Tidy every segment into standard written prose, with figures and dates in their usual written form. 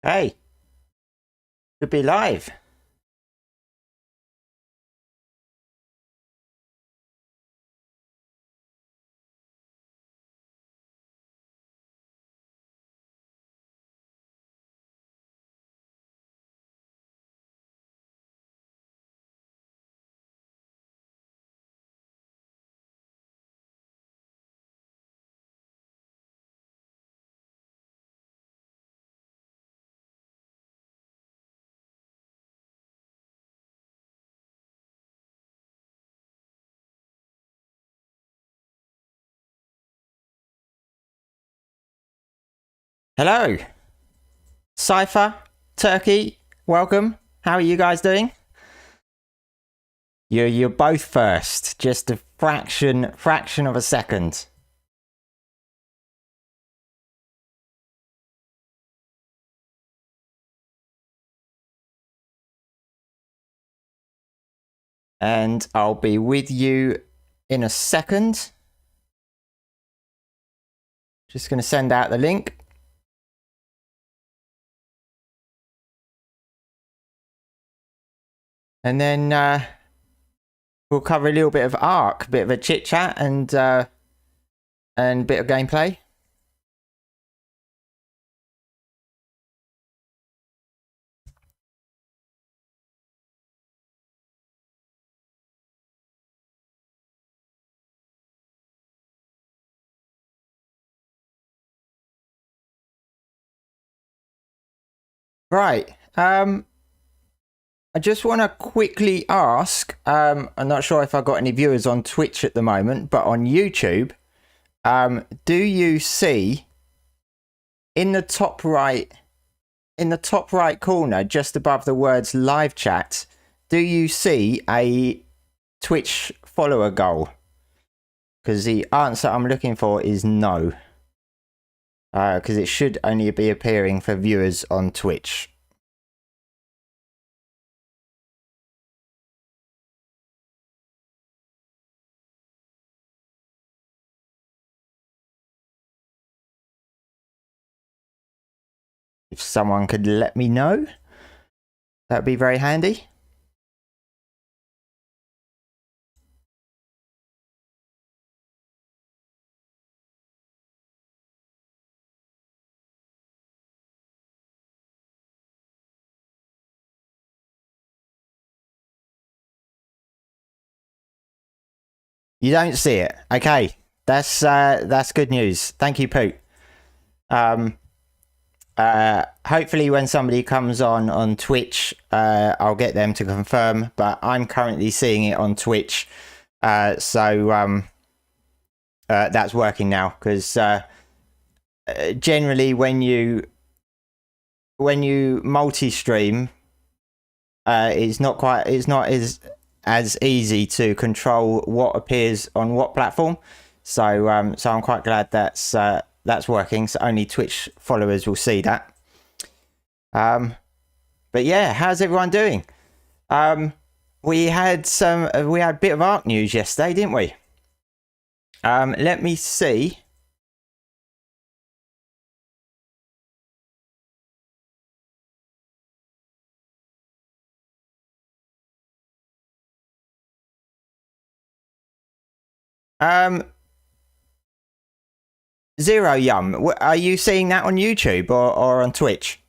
Hey, should be live. Hello, Cypher, Turkey, welcome. How are you guys doing? You're both first, just a fraction of a second. And I'll be with you in a second. Just going to send out the link. And then we'll cover a little bit of Ark, a bit of a chit chat and bit of gameplay. Right. I just want to quickly ask, I'm not sure if I've got any viewers on Twitch at the moment, but on YouTube, do you see in the top right corner, just above the words live chat, do you see a Twitch follower goal? Because the answer I'm looking for is no. Because it should only be appearing for viewers on Twitch. If someone could let me know, that'd be very handy. You don't see it. Okay, that's good news. Thank you, Poot. Hopefully when somebody comes on Twitch, I'll get them to confirm, but I'm currently seeing it on Twitch. So that's working now, because generally when you multi-stream, it's not as easy to control what appears on what platform. So I'm quite glad that's working. So only Twitch followers will see that. But yeah, how's everyone doing? We had a bit of Ark news yesterday, didn't we? Let me see. Zero Yum, are you seeing that on YouTube or on Twitch?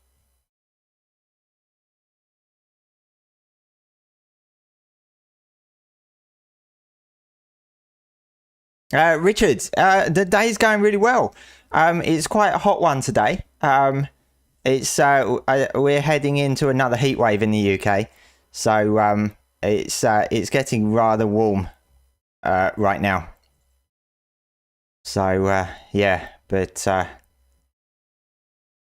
Richard, the day's going really well. It's quite a hot one today. It's we're heading into another heat wave in the UK, so it's getting rather warm right now. So yeah, but oh,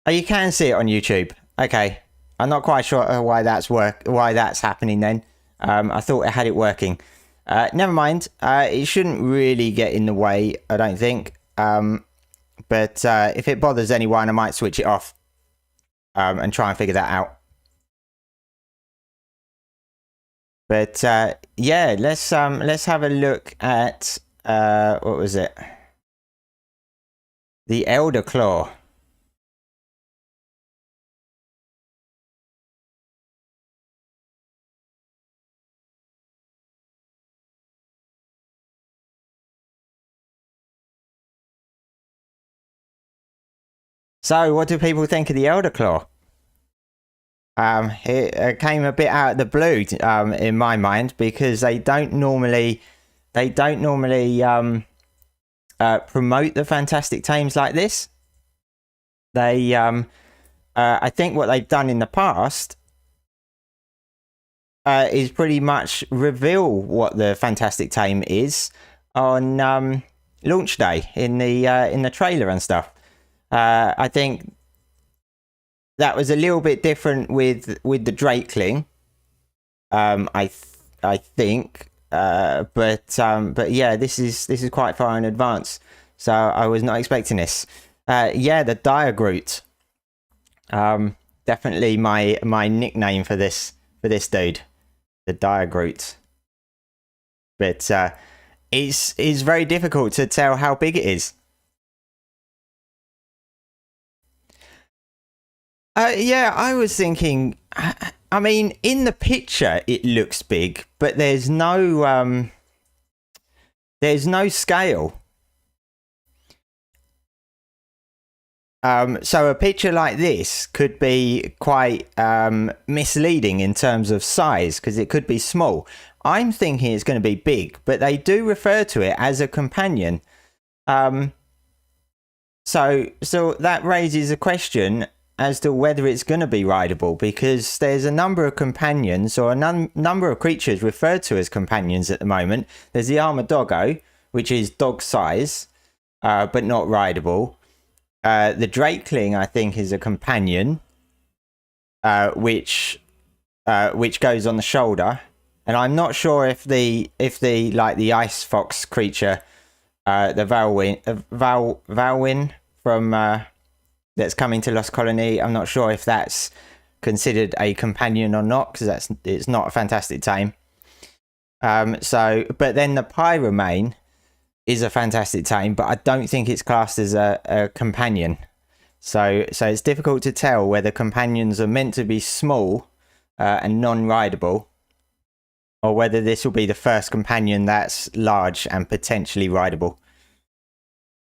you can see it on YouTube. Okay, I'm not quite sure why that's happening then. I thought it had it working. Never mind. It shouldn't really get in the way, I don't think. But if it bothers anyone, I might switch it off and try and figure that out. But yeah, let's have a look at what was it? The Elderclaw. So, what do people think of the Elderclaw? It came a bit out of the blue in my mind because they don't normally promote the fantastic tames like this. They I think what they've done in the past is pretty much reveal what the fantastic tame is on launch day in the trailer and stuff. I think that was a little bit different with the Drakeling. I think, but yeah, this is quite far in advance, so I was not expecting this. Yeah, the Dire Groot. Definitely my nickname for this dude, the Dire Groot. But it's very difficult to tell how big it is. Yeah, I was thinking. I mean, in the picture it looks big, but there's no scale. So a picture like this could be quite misleading in terms of size because it could be small. I'm thinking it's going to be big, but they do refer to it as a companion. So that raises a question as to whether it's going to be rideable, because there's a number of companions or a number of creatures referred to as companions at the moment. There's the armored doggo, which is dog size, but not rideable. The Drakeling, I think, is a companion, which goes on the shoulder, and I'm not sure if the like the ice fox creature, the Valwyn from that's coming to Lost Colony. I'm not sure if that's considered a companion or not, because it's not a fantastic tame. So, but then the Pyromane is a fantastic tame, but I don't think it's classed as a companion. So it's difficult to tell whether companions are meant to be small and non-rideable, or whether this will be the first companion that's large and potentially rideable.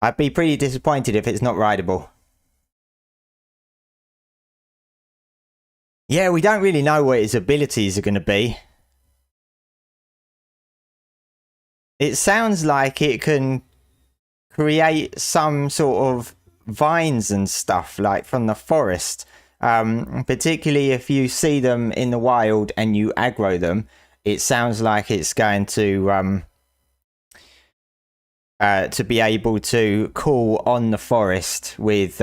I'd be pretty disappointed if it's not rideable. Yeah, we don't really know what its abilities are going to be. It sounds like it can create some sort of vines and stuff like from the forest, particularly if you see them in the wild and you aggro them. It sounds like it's going to be able to call on the forest with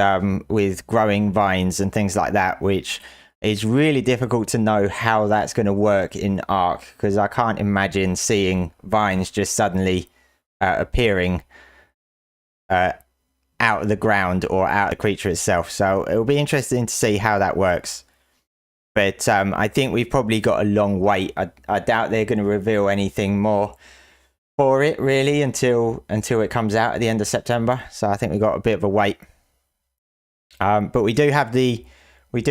growing vines and things like that, which is really difficult to know how that's going to work in Ark, because I can't imagine seeing vines just suddenly appearing out of the ground or out of the creature itself. So it'll be interesting to see how that works. But I think we've probably got a long wait. I doubt they're going to reveal anything more for it really until it comes out at the end of September. So I think we've got a bit of a wait. But we do have the new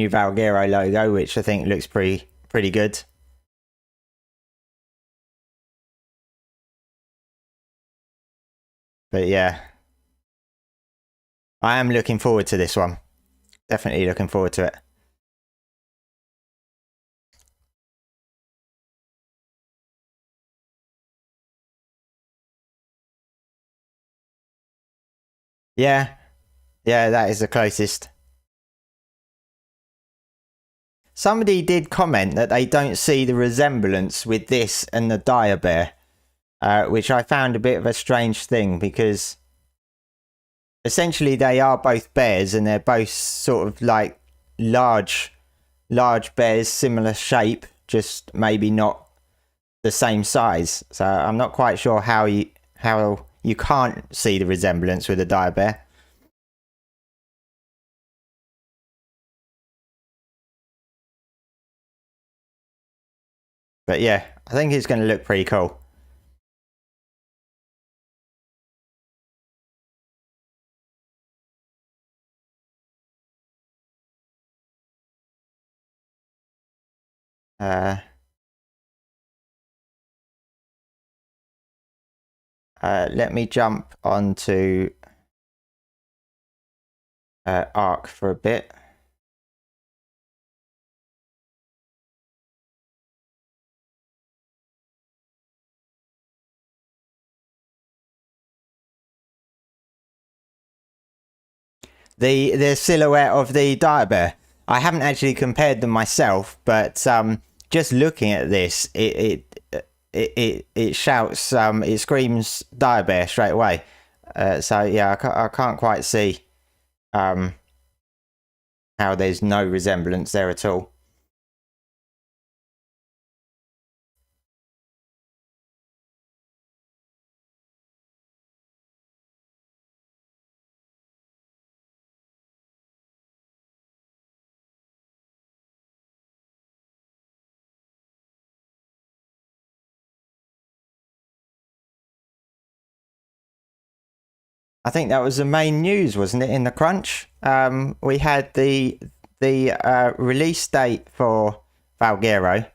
Valguero logo, which I think looks pretty good. But yeah, I am looking forward to this one. Definitely looking forward to it. Yeah, that is the closest. Somebody did comment that they don't see the resemblance with this and the dire bear, which I found a bit of a strange thing, because essentially they are both bears and they're both sort of like large bears, similar shape, just maybe not the same size. So I'm not quite sure how you can't see the resemblance with a dire bear. But yeah, I think it's going to look pretty cool. Let me jump onto Ark for a bit. The silhouette of the dire bear. I haven't actually compared them myself, but just looking at this, it shouts, it screams dire bear straight away. So yeah, I can't quite see how there's no resemblance there at all. I think that was the main news, wasn't it? In the crunch, we had the release date for Valguero,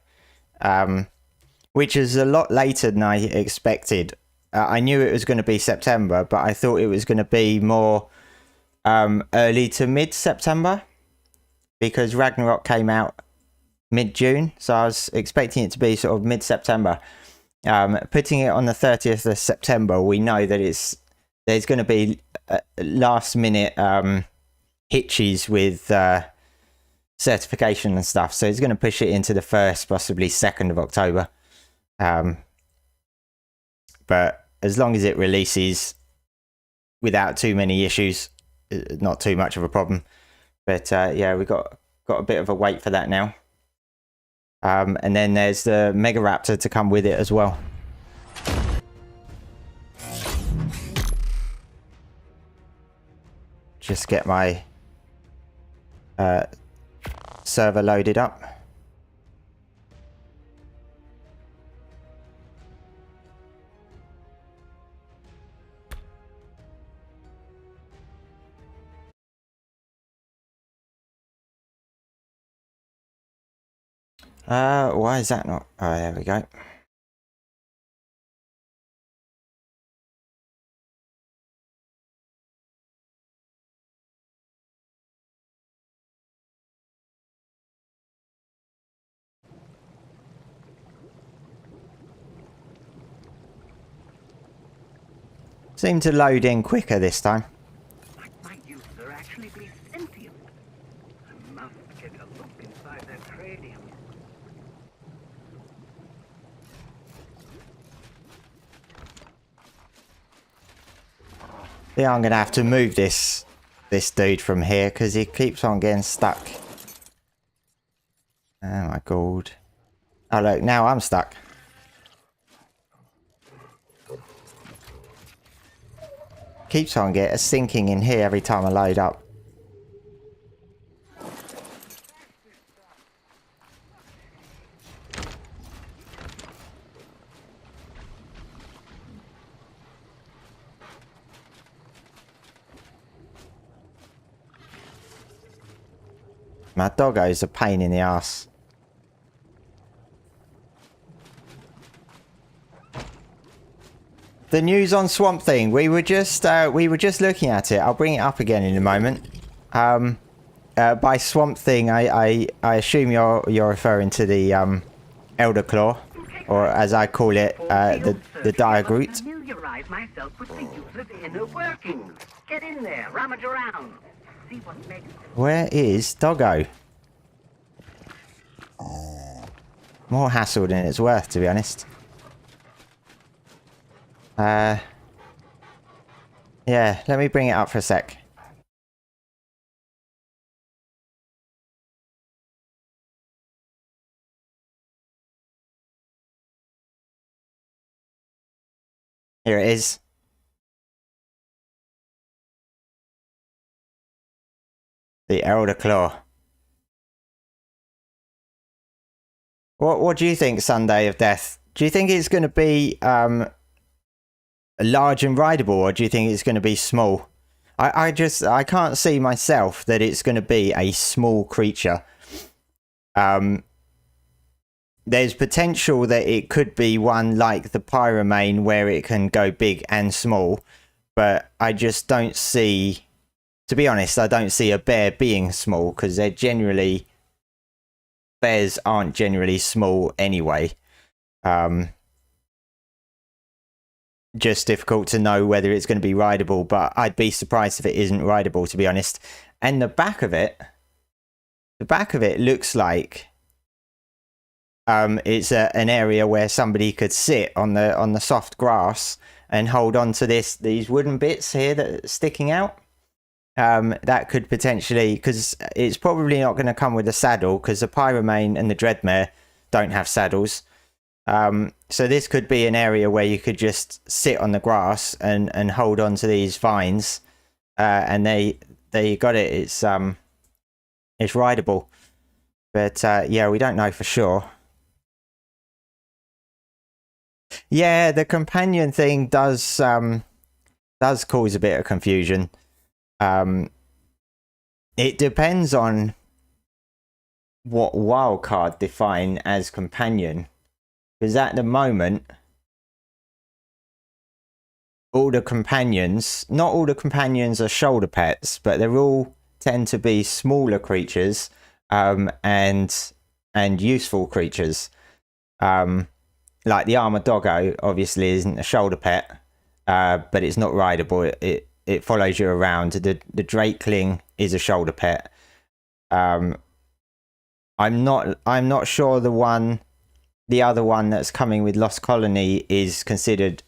which is a lot later than I expected. I knew it was going to be September, but I thought it was going to be more early to mid-September, because Ragnarok came out mid-June, so I was expecting it to be sort of mid-September. Putting it on the 30th of September, we know that there's going to be last-minute hitches with certification and stuff, so it's going to push it into the 1st, possibly 2nd of October. But as long as it releases without too many issues, not too much of a problem. But yeah, we got a bit of a wait for that now. And then there's the Mega Raptor to come with it as well. Just get my server loaded up. Why is that not? Oh, there we go. Seemed to load in quicker this time. Might user actually be sentient? I must get a look inside their cranium. Yeah, I'm gonna have to move this dude from here because he keeps on getting stuck. Oh my god. Oh look, now I'm stuck. Keeps on sinking in here every time I load up. My doggo's a pain in the ass. The news on Swamp Thing. We were just looking at it. I'll bring it up again in a moment. By Swamp Thing, I assume you're referring to the Elderclaw, or as I call it, the Dire Groot. Familiarize myself with the user's inner workings. Get in there, rummage around. See what makes them. Where is Doggo? More hassle than it's worth, to be honest. Yeah, let me bring it up for a sec. Here it is. The Elderclaw. What do you think, Sunday of Death? Do you think it's going to be large and rideable, or do you think it's going to be small? I can't see myself that it's going to be a small creature. There's potential that it could be one like the Pyromane, where it can go big and small, but I just don't see to be honest, I don't see a bear being small because bears aren't generally small anyway. Just difficult to know whether it's going to be rideable, but I'd be surprised if it isn't rideable, to be honest. And the back of it looks like it's an area where somebody could sit on the soft grass and hold on to these wooden bits here that are sticking out. That could potentially, because it's probably not going to come with a saddle, because the Pyromane and the Dreadmare don't have saddles. So this could be an area where you could just sit on the grass and hold on to these vines, and there you got it. It's rideable, but yeah, we don't know for sure. Yeah, the companion thing does cause a bit of confusion. It depends on what wildcard define as companion, because at the moment, not all the companions are shoulder pets, but they're all tend to be smaller creatures, and useful creatures. Like the armored doggo obviously isn't a shoulder pet, but it's not rideable. It follows you around. The Drakeling is a shoulder pet. I'm not sure the other one that's coming with Lost Colony is considered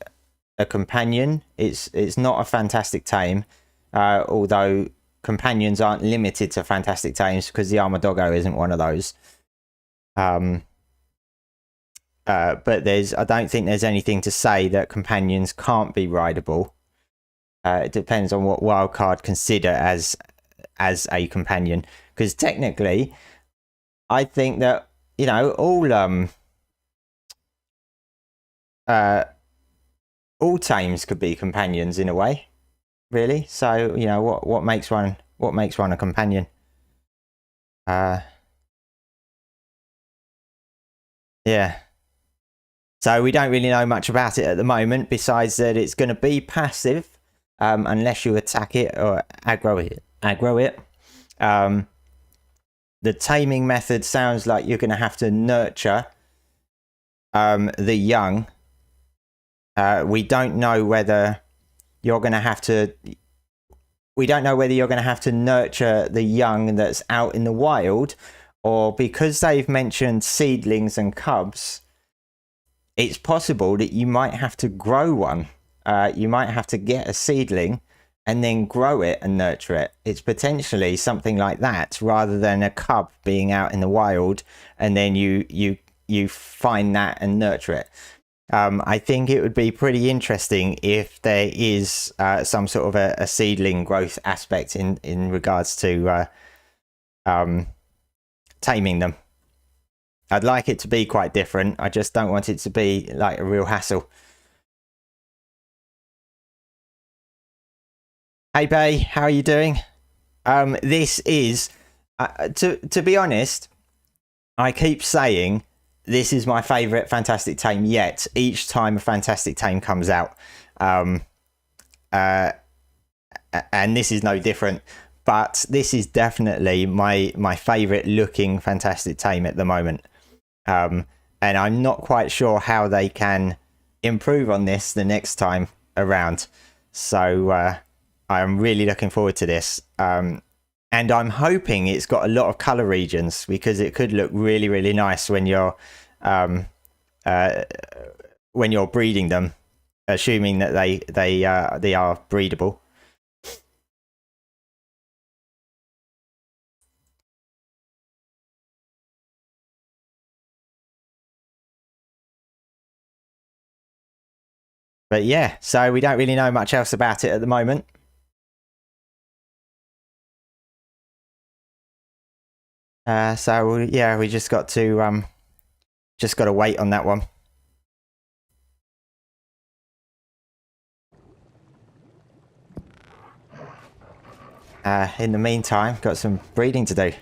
a companion. It's not a fantastic tame, although companions aren't limited to fantastic tames because the armored doggo isn't one of those. But I don't think there's anything to say that companions can't be rideable. It depends on what wildcard consider as a companion, because technically I think that, you know, all tames could be companions in a way, really. So, you know, what makes one a companion? Yeah. So we don't really know much about it at the moment, besides that it's going to be passive, unless you attack it or aggro it. The taming method sounds like you're going to have to nurture the young. We don't know whether you're going to have to. We don't know whether you're going to have to nurture the young that's out in the wild, or because they've mentioned seedlings and cubs, it's possible that you might have to grow one. You might have to get a seedling and then grow it and nurture it. It's potentially something like that, rather than a cub being out in the wild and then you find that and nurture it. I think it would be pretty interesting if there is some sort of a seedling growth aspect in regards to taming them. I'd like it to be quite different. I just don't want it to be like a real hassle. Hey Bay, how are you doing? This is, to be honest, I keep saying this is my favourite Fantastic Tame yet, each time a Fantastic Tame comes out. And this is no different. But this is definitely my favourite looking Fantastic Tame at the moment. And I'm not quite sure how they can improve on this the next time around. So I'm really looking forward to this. And I'm hoping it's got a lot of colour regions, because it could look really, really nice when you're breeding them, assuming that they are breedable. But yeah, so we don't really know much else about it at the moment. So yeah, we just got to wait on that one. In the meantime, got some breeding to do.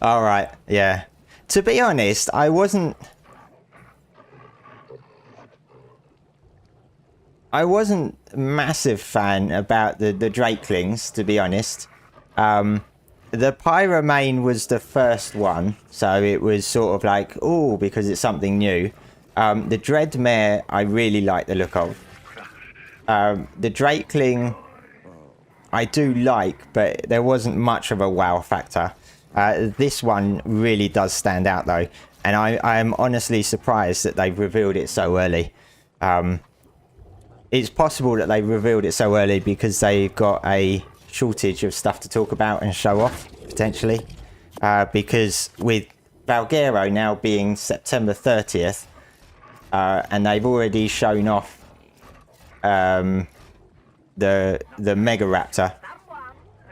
All right, yeah. To be honest, I wasn't I wasn't a massive fan about the drakelings, to be honest. The pyromane was the first one, so it was sort of like, oh, because it's something new. The dreadmare, I really like the look of. The drakeling, I do like, but there wasn't much of a wow factor. This one really does stand out, though, and I am honestly surprised that they've revealed it so early. It's possible that they revealed it so early because they've got a shortage of stuff to talk about and show off, potentially. Because with Valguero now being September 30th, and they've already shown off the Mega Raptor,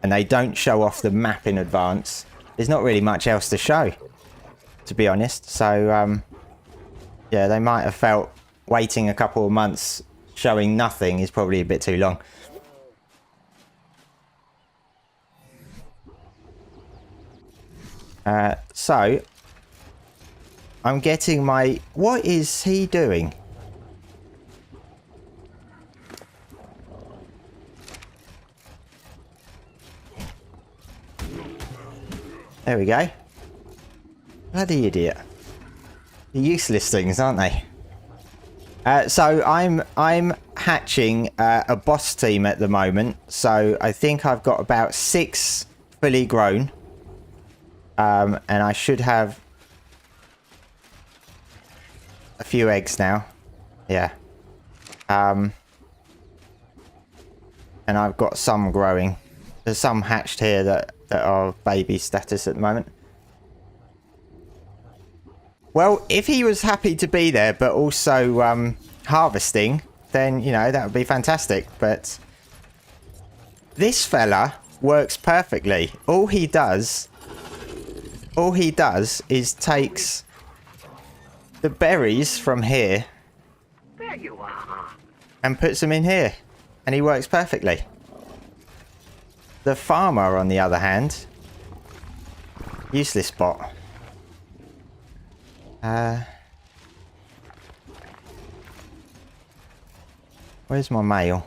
and they don't show off the map in advance, there's not really much else to show, to be honest. So, yeah, they might have felt waiting a couple of months showing nothing is probably a bit too long. So I'm getting my... What is he doing? There we go. Bloody idiot. The useless things, aren't they? So I'm hatching a boss team at the moment. So I think I've got about 6 fully grown. And I should have a few eggs now. Yeah. And I've got some growing. There's some hatched here that are baby status at the moment. Well, if he was happy to be there, but also harvesting, then, you know, that would be fantastic. But this fella works perfectly. All he does is takes the berries from here. There you are. And puts them in here. And he works perfectly. The farmer, on the other hand, useless bot. Where's my mail?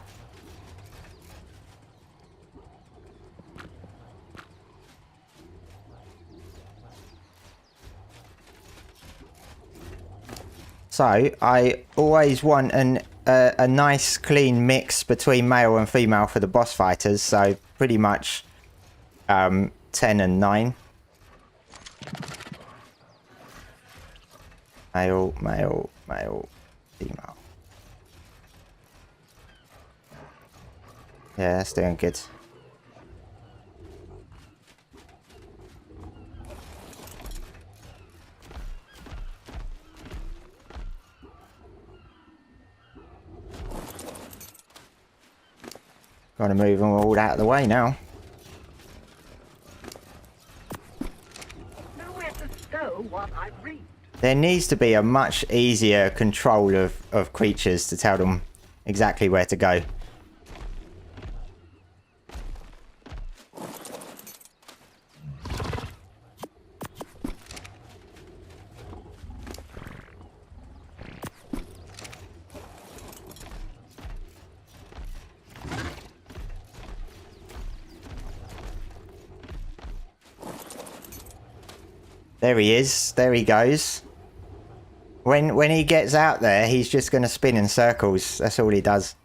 So I always want a nice clean mix between male and female for the boss fighters. So pretty much 10 and 9. Male, male, male, female. Yeah, that's doing good. Gotta move them all out of the way now. Nowhere to stow what I read. There needs to be a much easier control of creatures to tell them exactly where to go. There he is. There he goes. When he gets out there, he's just going to spin in circles. That's all he does.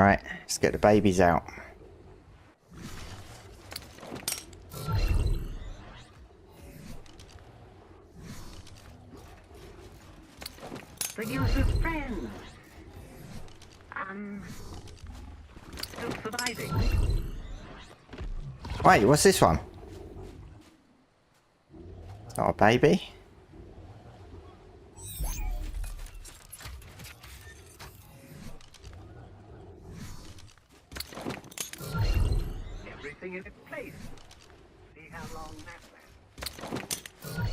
Right, let's get the babies out. The user's friends. Still surviving. Wait, what's this one? Not a baby. Everything in its place. See how long that lasts.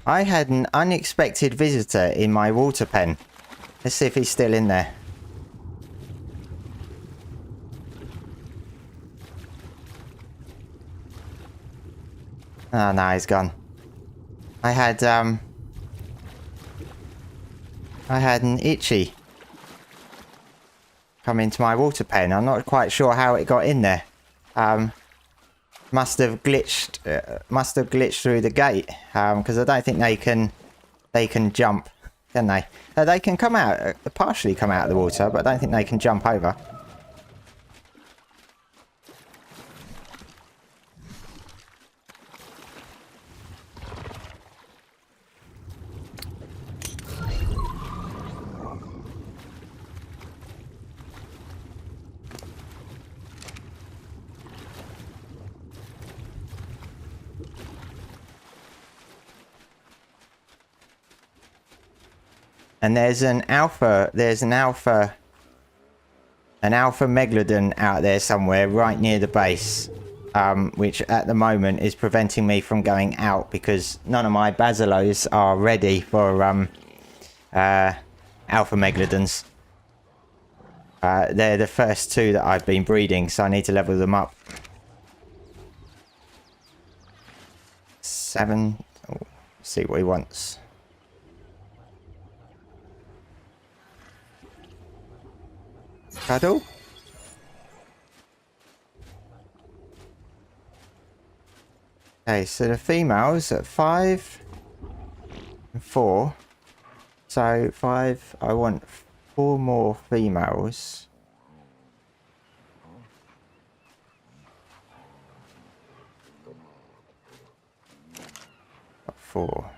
I had an unexpected visitor in my water pen. Let's see if he's still in there. Oh no, he's gone. I had an itchy come into my water pen. I'm not quite sure how it got in there. Must have glitched through the gate. Because I don't think they can jump, can they? They can come out, partially come out of the water, but I don't think they can jump over. And there's an alpha megalodon out there somewhere right near the base, which at the moment is preventing me from going out because none of my basilos are ready for alpha megalodons. They're the first two that I've been breeding, so I need to level them up. 7. Oh, see what he wants. Cuddle. Okay, so the females at 5 and 4. So 5, I want 4 more females. 4.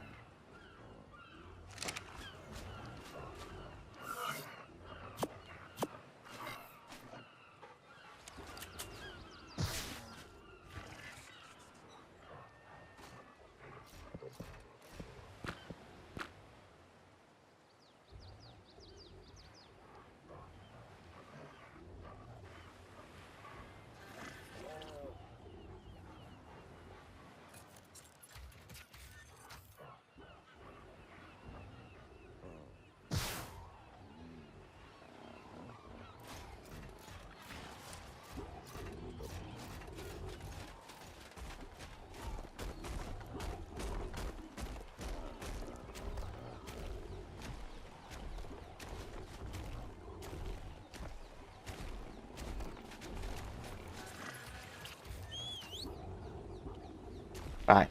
Right.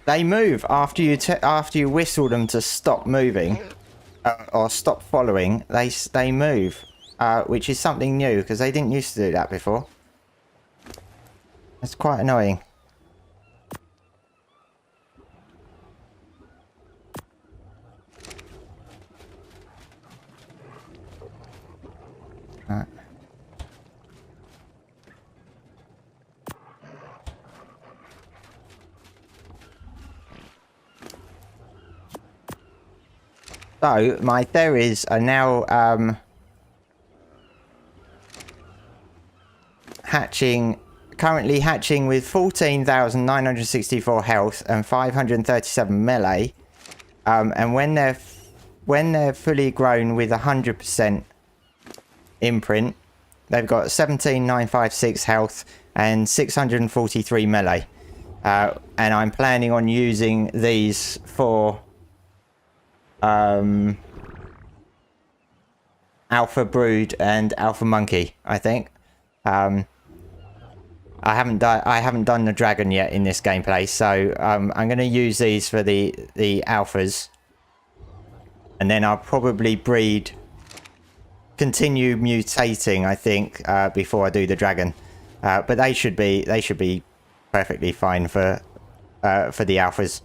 They move after you whistle them to stop moving or stop following. They move, which is something new because they didn't used to do that before. It's quite annoying. Right. So, my Theris are now currently hatching with 14,964 health and 537 melee. And when they're fully grown with 100% imprint, they've got 17,956 health and 643 melee. And I'm planning on using these for alpha brood and alpha monkey, I think. I haven't done the dragon yet in this gameplay, so I'm going to use these for the alphas, and then I'll probably continue mutating, I think, before I do the dragon. But they should be perfectly fine for the alphas.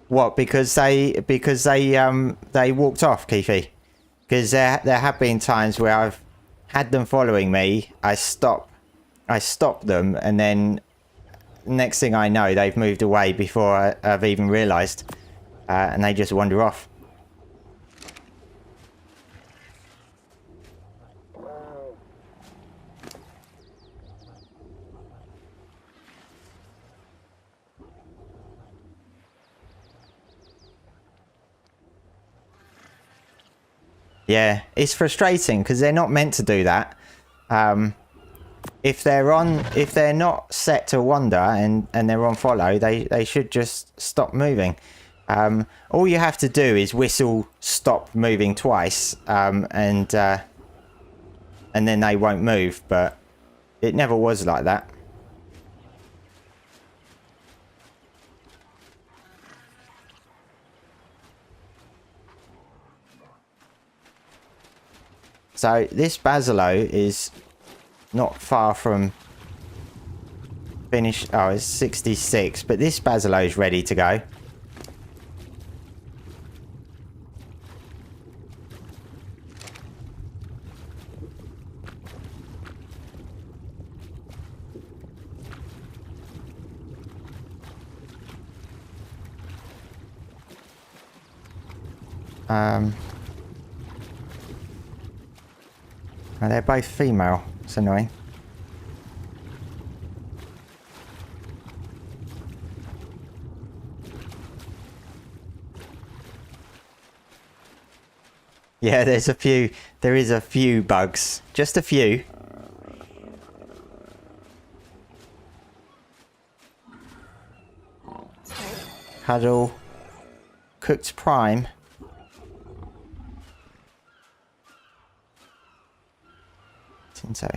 What? Because they walked off, Keithy. Because there have been times where had them following me, I stopped them, and then next thing I know, they've moved away before I've even realised, and they just wander off. Yeah, it's frustrating because they're not meant to do that. If they're not set to wander and they're on follow, they should just stop moving. All you have to do is whistle stop moving twice, and then they won't move. But it never was like that. So this Basilo is not far from finish. Oh, it's 66, but this Basilo is ready to go. Oh, they're both female. It's annoying. Yeah, there is a few bugs. Just a few. Huddle. Cooked prime. Tinto.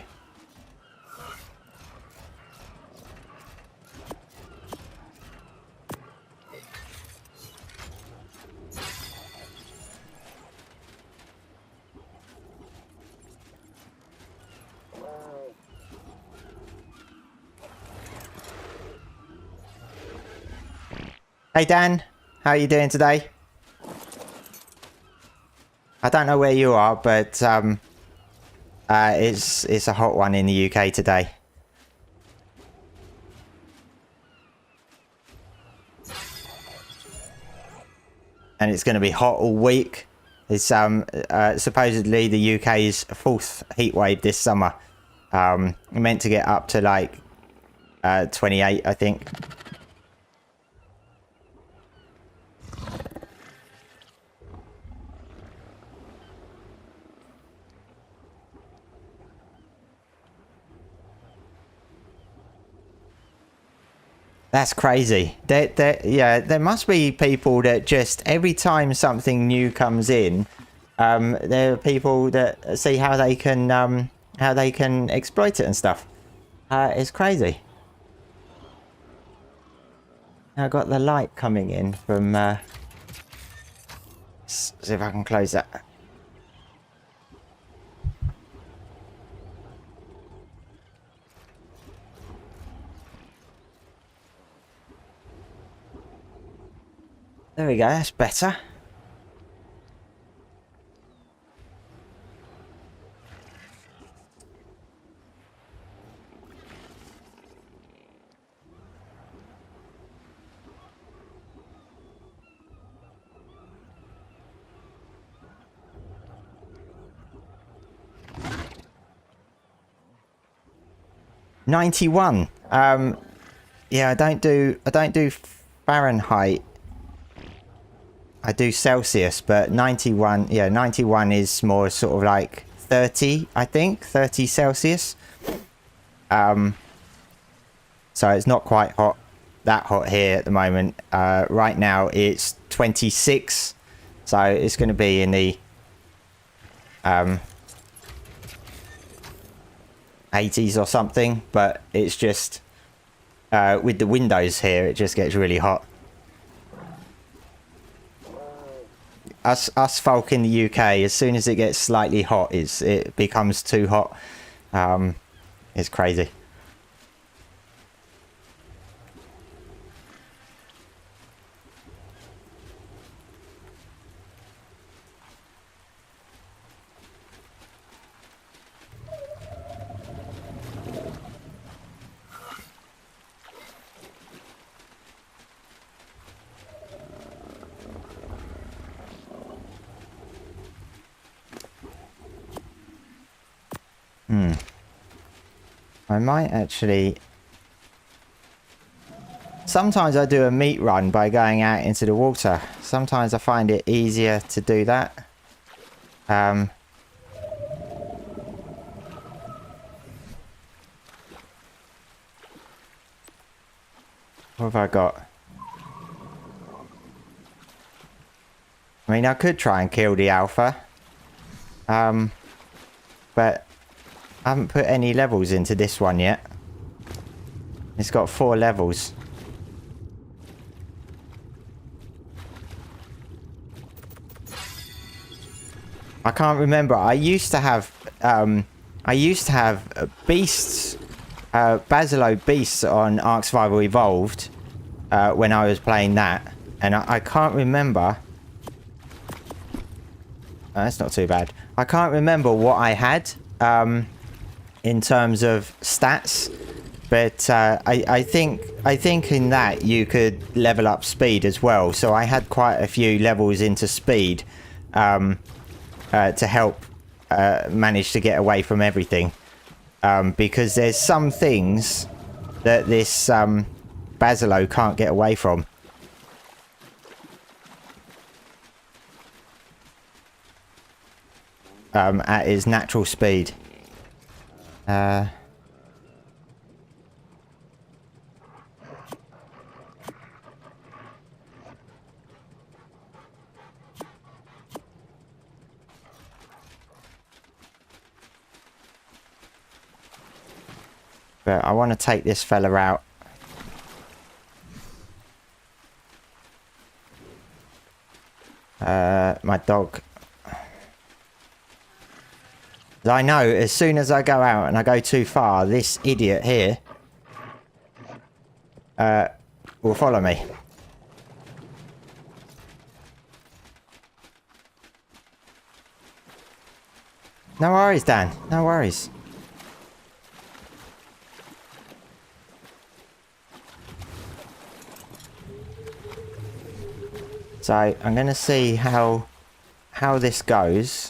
Hey Dan, how are you doing today? I don't know where you are, but it's a hot one in the UK today. And it's going to be hot all week. It's supposedly the UK's fourth heat wave this summer. Meant to get up to like 28, I think. That's crazy. There must be people that just every time something new comes in, there are people that see how they can exploit it and stuff. It's crazy. I got the light coming in from. See if I can close that. There we go, that's better. $91. Yeah, I don't do Fahrenheit. I do Celsius, but 91, yeah, 91 is more sort of like 30, I think, 30 Celsius. So it's not quite that hot here at the moment. Right now it's 26, so it's going to be in the 80s or something, but it's just with the windows here, it just gets really hot. Us folk in the UK, as soon as it gets slightly hot, it becomes too hot. It's crazy. I might actually... Sometimes I do a meat run by going out into the water. Sometimes I find it easier to do that. What have I got? I mean, I could try and kill the alpha. But I haven't put any levels into this one yet. It's got 4 levels. I can't remember. I used to have beasts, Basilo beasts on Ark Survival Evolved when I was playing that, and I can't remember. That's not too bad. I can't remember what I had in terms of stats, but I think in that you could level up speed as well. So I had quite a few levels into speed to help manage to get away from everything, because there's some things that this Basilo can't get away from. At his natural speed. But I want to take this fella out. My dog. I know, as soon as I go out and I go too far, this idiot here will follow me. No worries, Dan. No worries. So I'm going to see how this goes.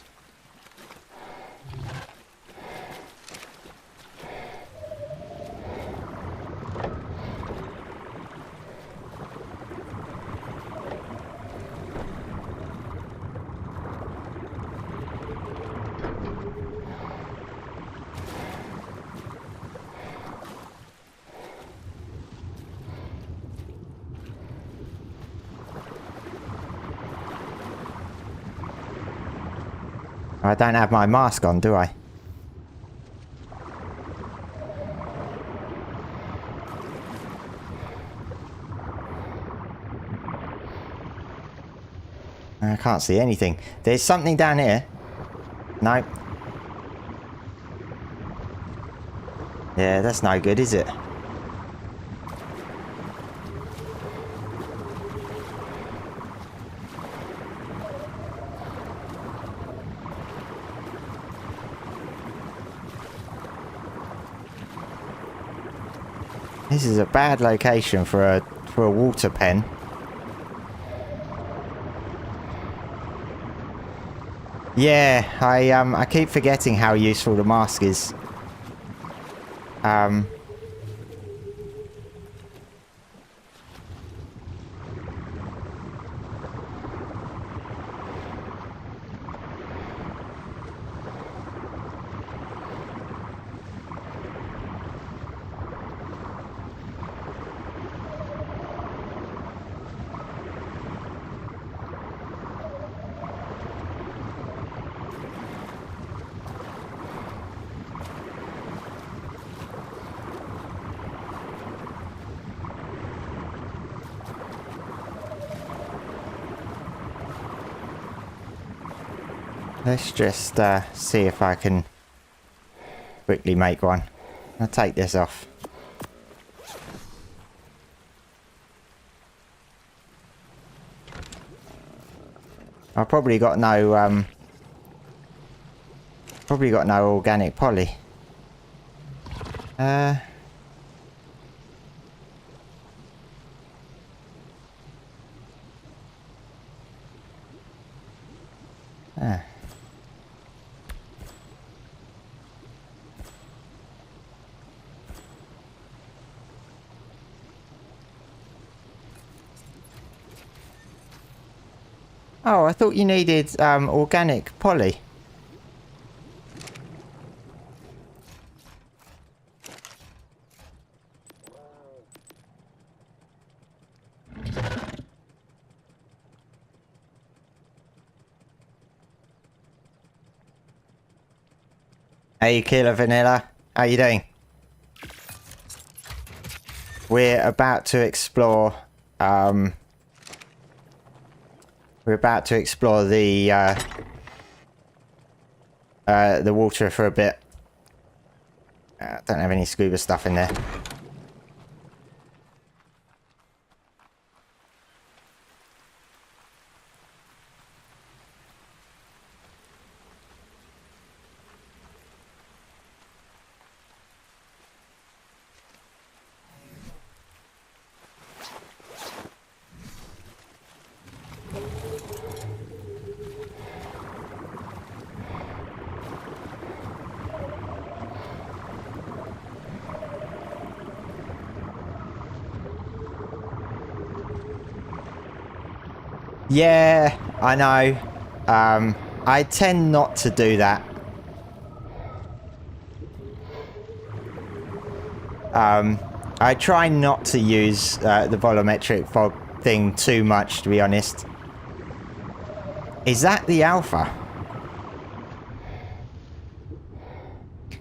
I don't have my mask on, do I? I can't see anything. There's something down here. No. Yeah, that's no good, is it? This is a bad location for a water pen. Yeah, I keep forgetting how useful the mask is. Let's just see if I can quickly make one. I'll take this off. I've probably got no organic poly. Oh, I thought you needed organic poly. Hey, Killer Vanilla. How you doing? We're about to explore. We're about to explore the water for a bit. Don't have any scuba stuff in there. Yeah, I know. I tend not to do that. I try not to use the volumetric fog thing too much, to be honest. Is that the alpha?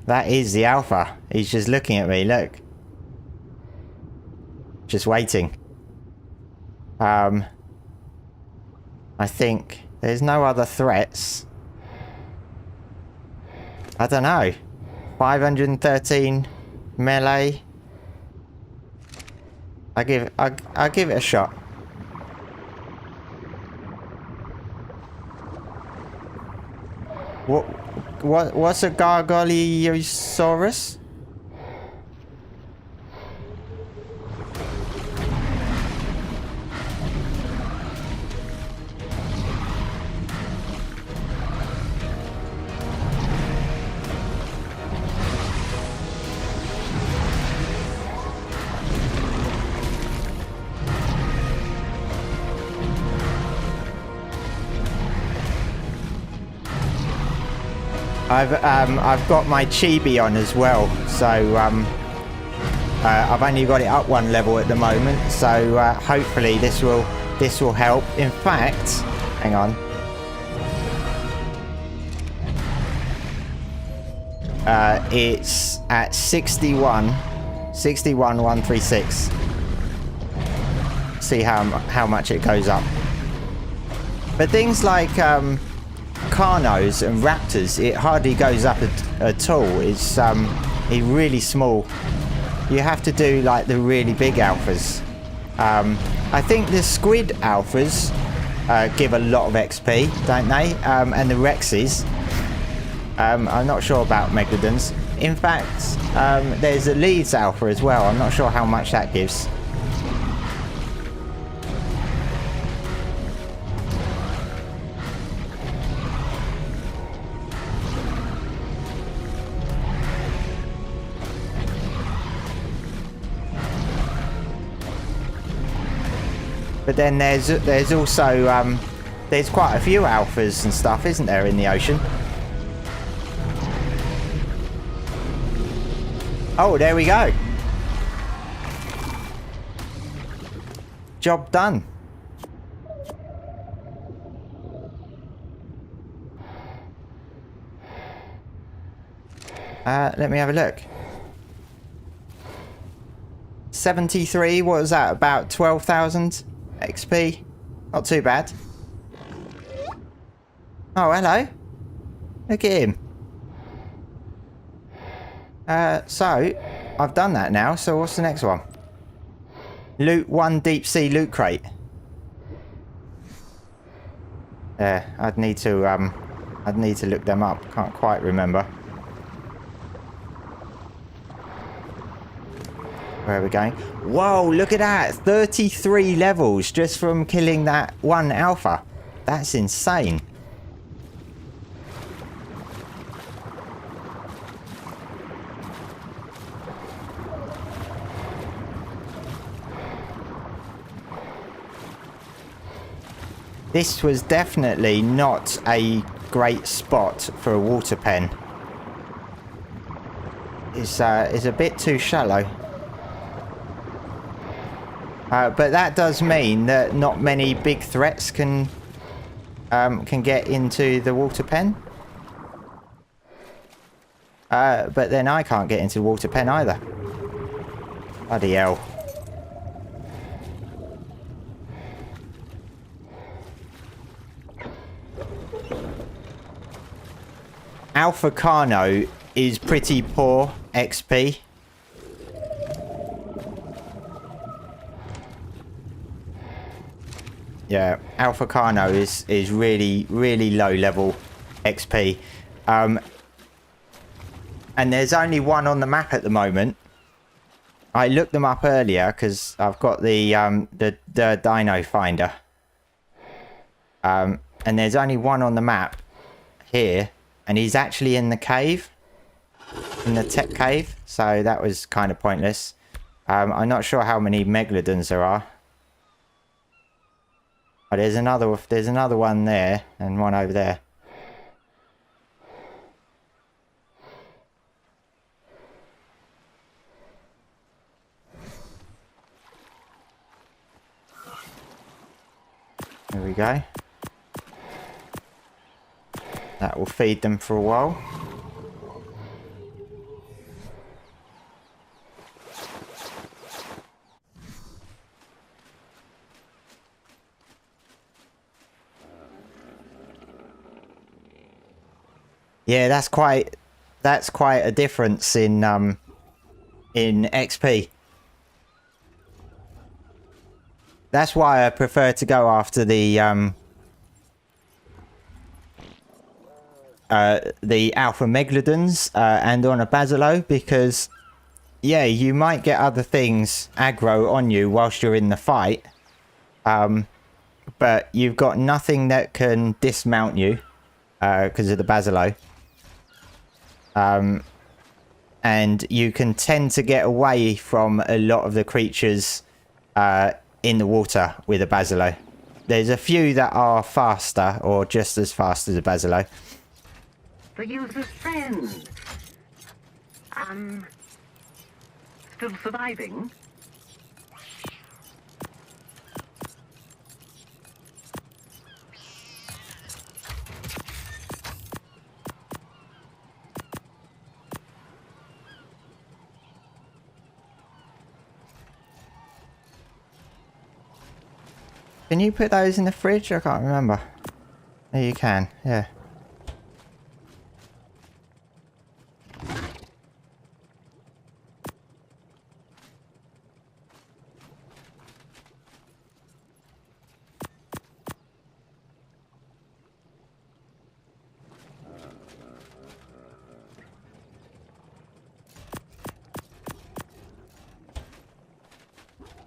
That is the alpha. He's just looking at me, look. Just waiting. I think there's no other threats. I don't know. 513 melee. I'll give it a shot. What's a Gargoliosaurus? I've got my chibi on as well, so I've only got it up one level at the moment, so hopefully this will help. In fact, hang on. It's at 61,136. See how much it goes up. But things like Carnos and Raptors, it hardly goes up at all. It's really small. You have to do like the really big alphas. I think the squid alphas give a lot of XP, don't they? And the Rexes. I'm not sure about Megalodons. In fact, there's a Leeds alpha as well. I'm not sure how much that gives. But then there's also there's quite a few alphas and stuff, isn't there, in the ocean? Oh, there we go. Job done. Let me have a look. 73, what was that? About 12,000 XP? Not too bad. Oh, hello. Look at him. So, I've done that now, so what's the next one? Loot one deep sea loot crate. I'd need to look them up. Can't quite remember. Where are we going? Whoa, look at that! 33 levels just from killing that one alpha. That's insane. This was definitely not a great spot for a water pen. It's a bit too shallow. But that does mean that not many big threats can get into the water pen. But then I can't get into the water pen either. Bloody hell. Alpha Carno is pretty poor XP. Yeah, Alpha Carno is really, really low level XP. And there's only one on the map at the moment. I looked them up earlier because I've got the dino finder. And there's only one on the map here. And he's actually in the cave. In the tech cave. So that was kind of pointless. I'm not sure how many megalodons there are. Oh, there's another one there. And one over there. There we go. That will feed them for a while. Yeah, that's quite a difference in XP. That's why I prefer to go after the alpha megalodons and on a Basilo, because yeah, you might get other things aggro on you whilst you're in the fight, but you've got nothing that can dismount you because of the Basilo, and you can tend to get away from a lot of the creatures in the water with a Basilo. There's a few that are faster or just as fast as a Basilo. The user's friend. Still surviving? Can you put those in the fridge? I can't remember. There you can, yeah.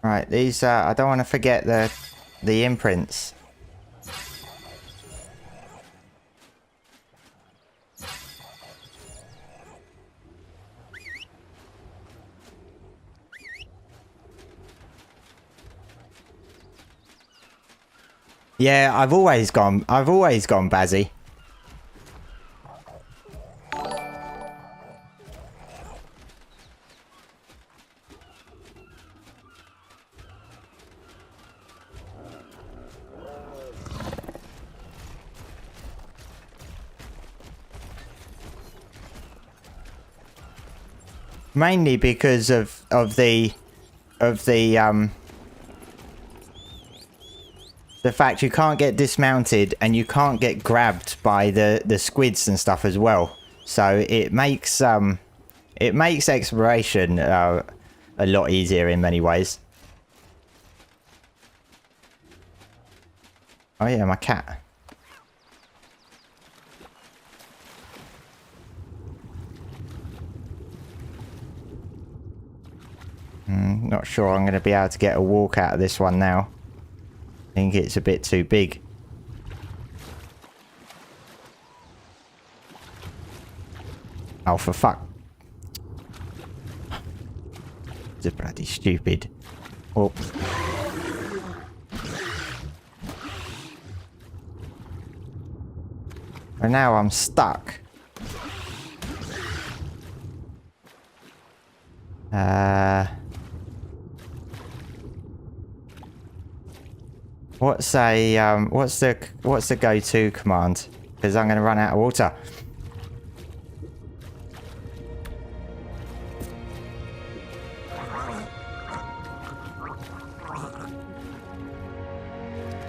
Right, these I don't want to forget the imprints. Yeah, I've always gone Bazzy. Mainly because of the fact you can't get dismounted and you can't get grabbed by the squids and stuff as well. So it makes exploration a lot easier in many ways. Oh yeah, my cat. Not sure I'm going to be able to get a walk out of this one now. I think it's a bit too big. Oh, for fuck. It's bloody stupid. Oops. And now I'm stuck. What's the go-to command? Because I'm going to run out of water.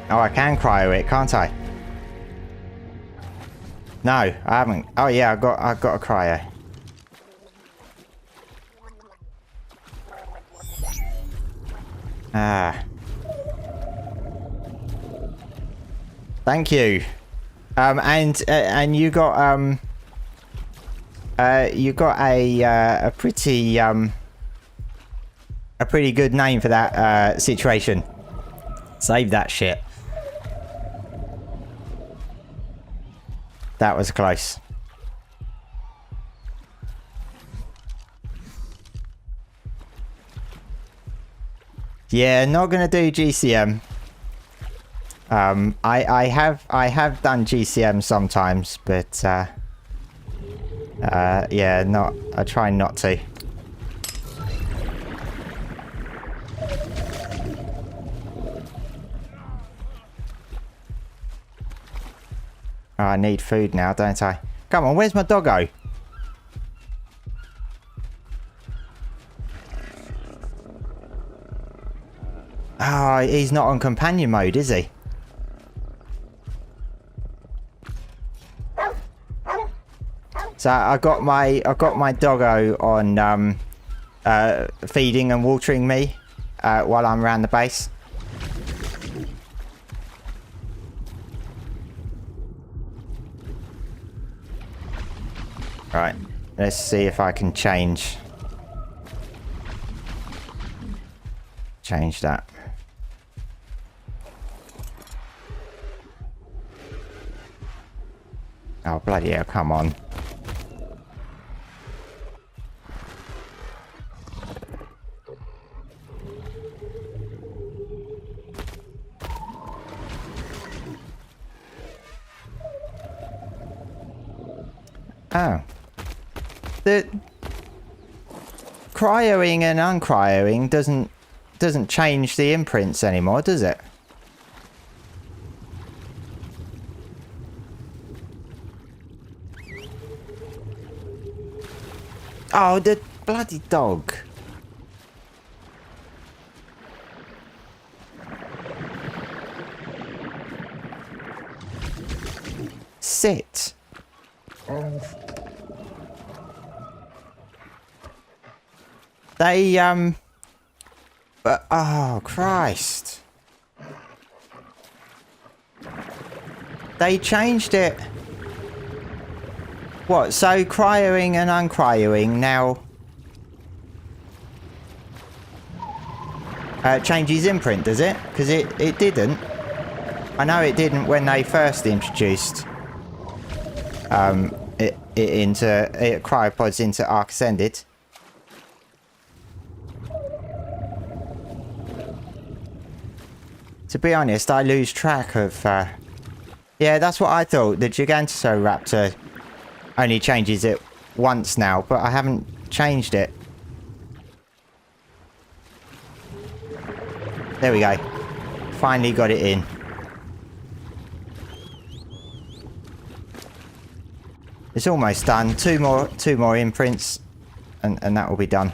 Oh, I can cryo it, can't I? No, I haven't. Oh yeah, I've got a cryo. Ah. Thank you. And you got a pretty good name for that situation. Save that shit. That was close. Yeah, not gonna do GCM. I have done GCM sometimes, but yeah, I try not to. Oh, I need food now, don't I? Come on, where's my doggo? Oh, he's not on companion mode, is he? So I got my doggo on feeding and watering me while I'm around the base. Right, let's see if I can change that. Oh, bloody hell, come on. Oh. The cryoing and uncryoing doesn't change the imprints anymore, does it? Oh, the bloody dog. Sit. They, but, oh, Christ. They changed it. What, so cryoing and uncryoing now changes imprint, does it? Because it didn't. I know it didn't when they first introduced cryopods into Ark Ascended. To be honest, I lose track of... yeah, that's what I thought. The Gigantosauraptor only changes it once now, but I haven't changed it. There we go. Finally got it in. It's almost done. Two more imprints, and that will be done.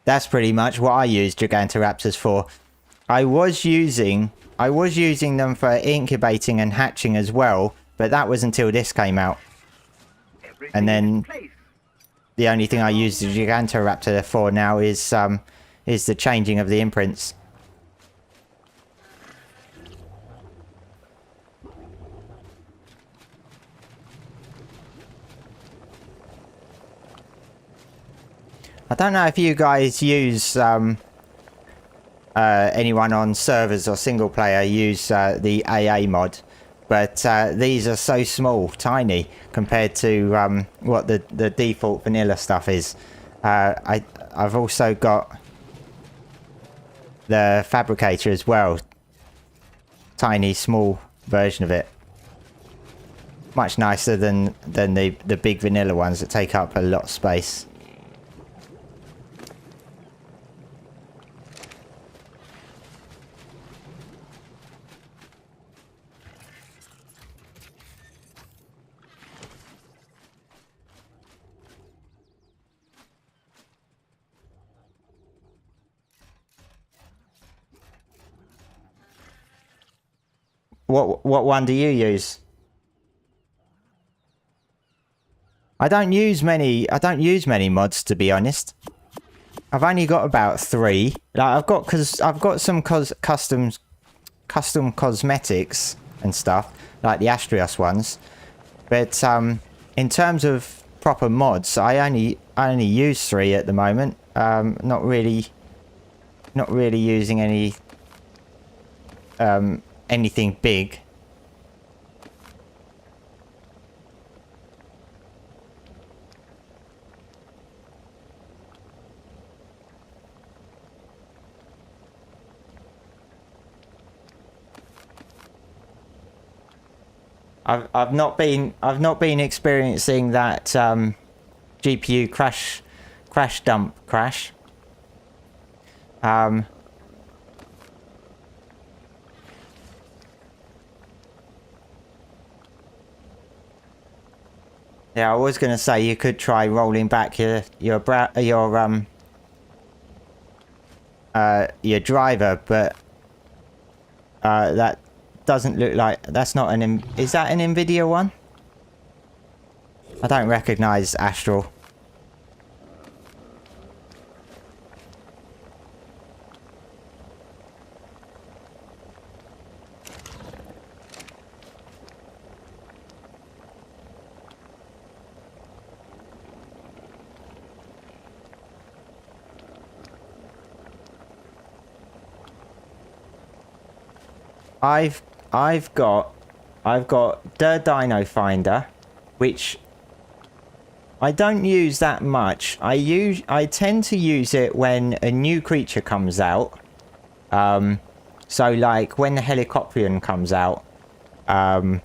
That's pretty much what I use Gigantoraptors for. I was using them for incubating and hatching as well, but that was until this came out. Everything And then in place. the only thing I use the Gigantoraptor for now is the changing of the imprints. I don't know if you guys use anyone on servers or single player use the AA mod, but these are so small, tiny compared to what the default vanilla stuff is. I've also got the fabricator as well, tiny small version of it, much nicer than the big vanilla ones that take up a lot of space. What one do you use? I don't use many mods, to be honest. I've only got about 3. Like I've got some custom cosmetics and stuff, like the Astrios ones. But in terms of proper mods, I only use 3 at the moment. Not really using any anything big. I've not been experiencing that GPU crash dump crash. Yeah, I was going to say you could try rolling back your driver, but that doesn't look like that's not an. Is that an Nvidia one? I don't recognize Astral. I've got the Dino Finder, which I don't use that much. I tend to use it when a new creature comes out. So like when the Helicopterion comes out, I'll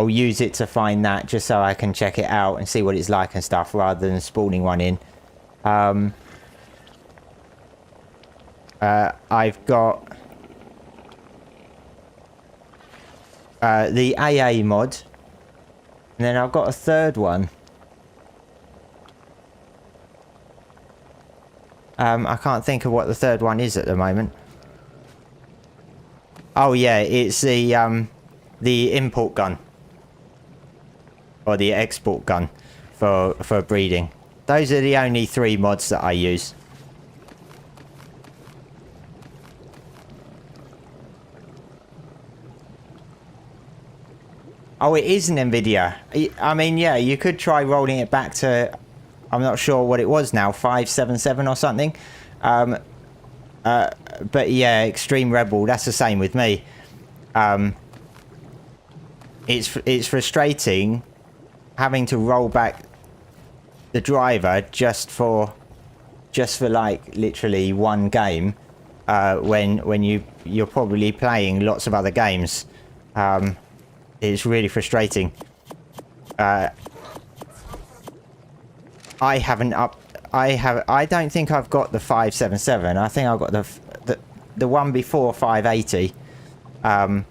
use it to find that just so I can check it out and see what it's like and stuff, rather than spawning one in. I've got the AA mod, and then I've got a third one. I can't think of what the third one is at the moment. Oh yeah, it's the import gun, or the export gun for breeding. Those are the only 3 mods that I use. Oh, it is an Nvidia. I mean, yeah, you could try rolling it back to, I'm not sure what it was now, 577 or something. But yeah, Extreme Rebel, that's the same with me. It's frustrating having to roll back the driver just for like literally one game, when you're probably playing lots of other games. It's really frustrating. I don't think I've got the 577. I think I've got the one before 580. But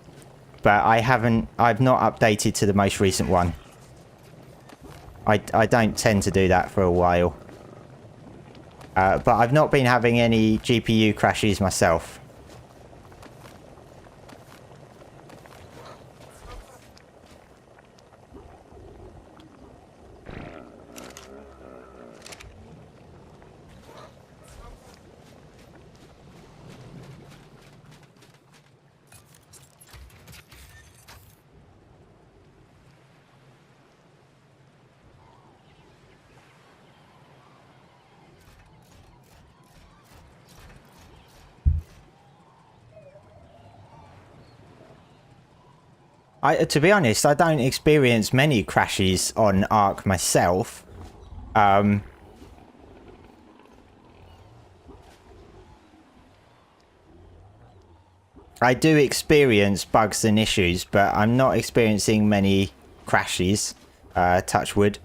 I've not updated to the most recent one. I don't tend to do that for a while. But I've not been having any GPU crashes myself. To be honest, I don't experience many crashes on Ark myself. I do experience bugs and issues, but I'm not experiencing many crashes. Touch wood.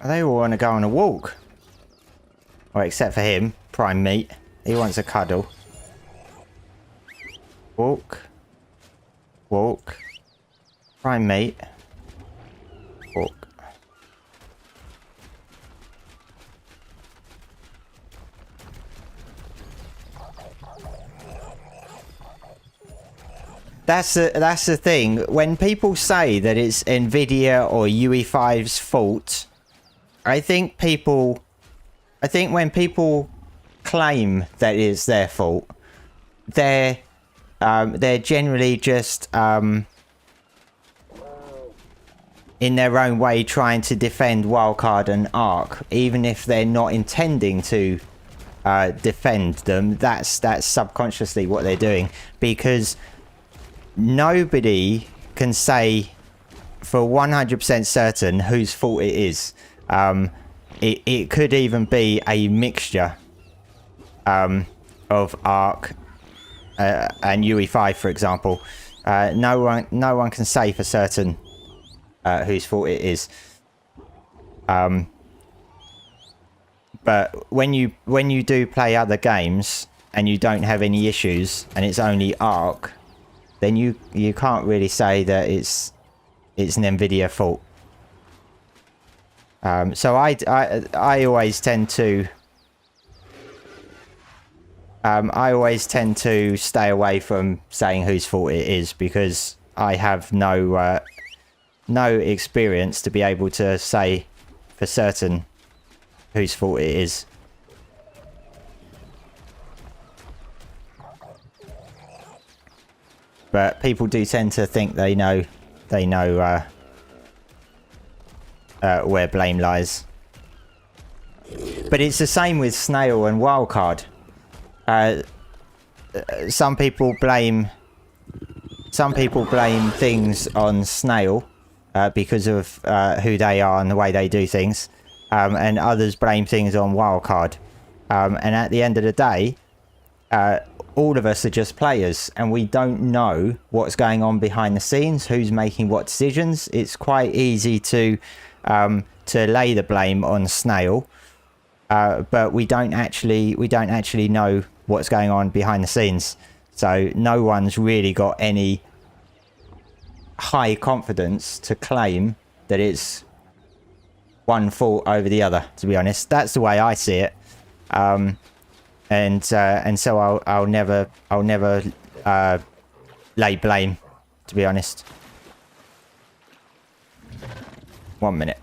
They all want to go on a walk. Well, except for him, prime meat. He wants a cuddle. Walk. Walk. Prime meat. Walk. That's the thing. When people say that it's Nvidia or UE5's fault, I think when people claim that it's their fault, they're generally just in their own way trying to defend Wildcard and Ark, even if they're not intending to defend them. That's subconsciously what they're doing, because nobody can say for 100% certain whose fault it is. It could even be a mixture of Ark and UE5, for example. No one can say for certain whose fault it is. But when you do play other games and you don't have any issues and it's only Ark, then you can't really say that it's an Nvidia fault. So I always tend to stay away from saying whose fault it is, because I have no experience to be able to say for certain whose fault it is. But people do tend to think they know where blame lies. But it's the same with Snail and Wildcard. Some people blame things on Snail because of who they are and the way they do things, and others blame things on Wildcard. And at the end of the day, all of us are just players, and we don't know what's going on behind the scenes, who's making what decisions. It's quite easy to lay the blame on Snail, but we don't actually know what's going on behind the scenes. So no one's really got any high confidence to claim that it's one fault over the other, to be honest. That's the way I see it. And so I'll never lay blame, to be honest. 1 minute.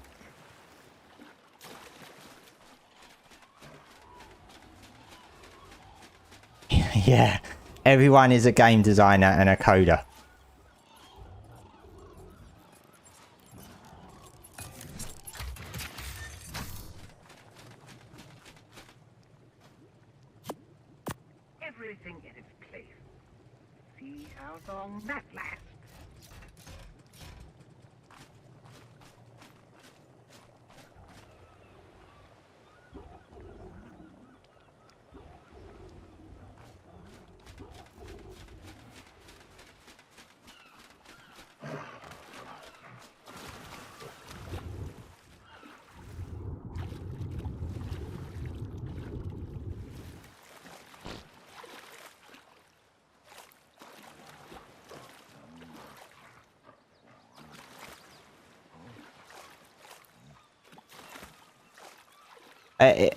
Yeah, everyone is a game designer and a coder. Everything in its place. See how long that lasts.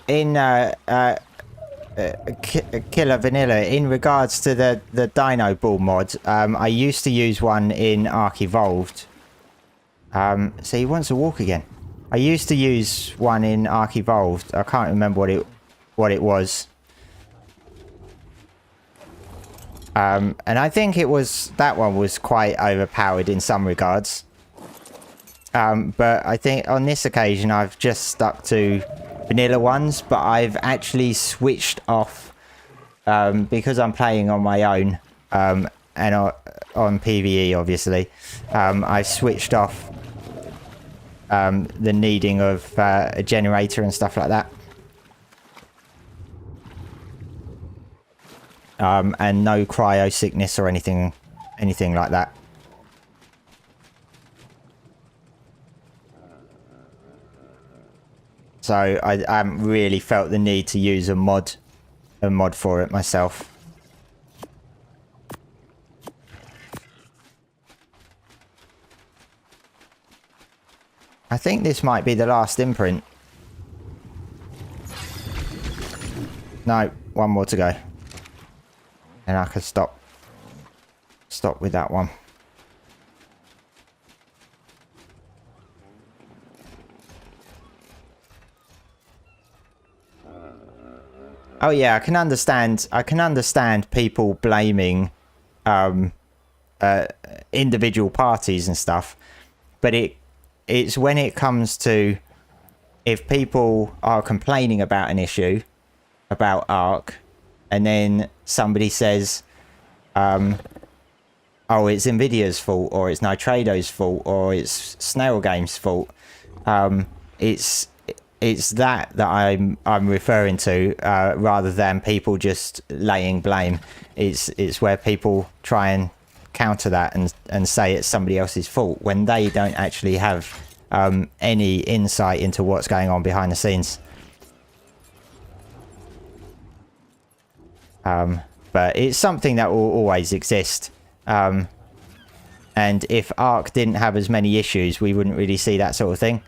In Killer Vanilla, in regards to the Dino Ball mod, I used to use one in Ark Evolved. So he wants to walk again. I used to use one in Ark Evolved. I can't remember what it was. And I think that one was quite overpowered in some regards. But I think on this occasion I've just stuck to vanilla ones, but I've actually switched off because I'm playing on my own and on PvE, obviously. I switched off the needing of a generator and stuff like that. And no cryo sickness or anything like that. So I haven't really felt the need to use a mod for it myself. I think this might be the last imprint. No, one more to go. And I can stop with that one. Oh yeah, I can understand people blaming individual parties and stuff, but it's when it comes to, if people are complaining about an issue about Ark, and then somebody says, oh, it's Nvidia's fault, or it's Nitrado's fault, or it's Snail Game's fault, it's that I'm referring to, rather than people just laying blame. It's where people try and counter that and say it's somebody else's fault when they don't actually have any insight into what's going on behind the scenes. But it's something that will always exist. And if Ark didn't have as many issues, we wouldn't really see that sort of thing.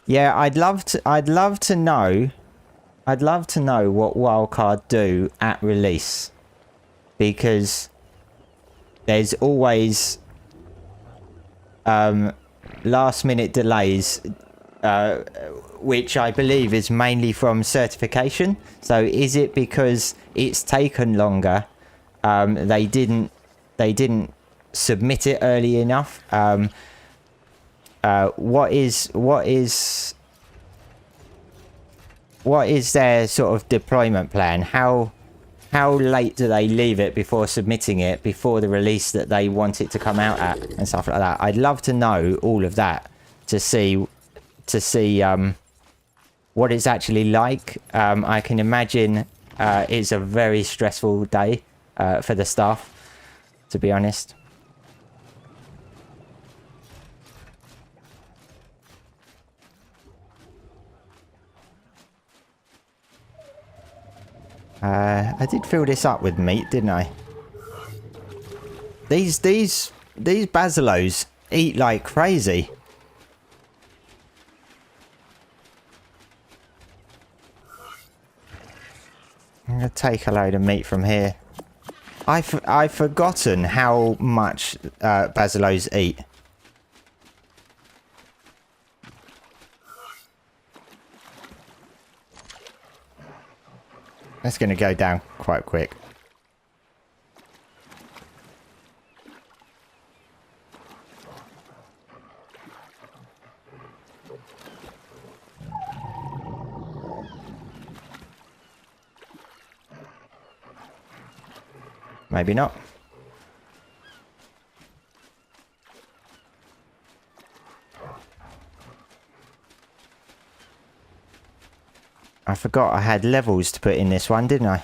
Yeah, I'd love to know what Wildcard do at release, because there's always last minute delays, which I believe is mainly from certification. So is it because it's taken longer? They didn't submit it early enough? What is their sort of deployment plan? How late do they leave it before submitting it, before the release that they want it to come out at, and stuff like that? I'd love to know all of that to see what it's actually like. I can imagine it's a very stressful day for the staff, to be honest. I did fill this up with meat, didn't I? These basilos eat like crazy. I'm gonna take a load of meat from here. I've forgotten how much basilos eat. That's going to go down quite quick. Maybe not. I forgot I had levels to put in this one, didn't I?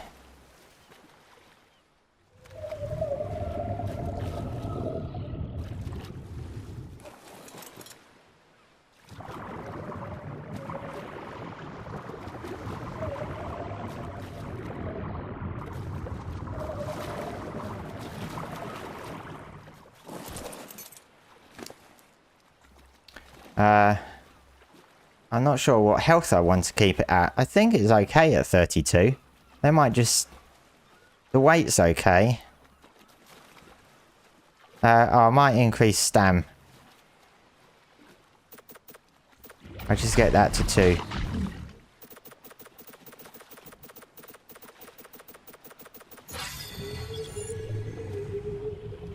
I'm not sure what health I want to keep it at. I think it's okay at 32. They might just... The weight's okay. I might increase stam. I'll just get that to 2.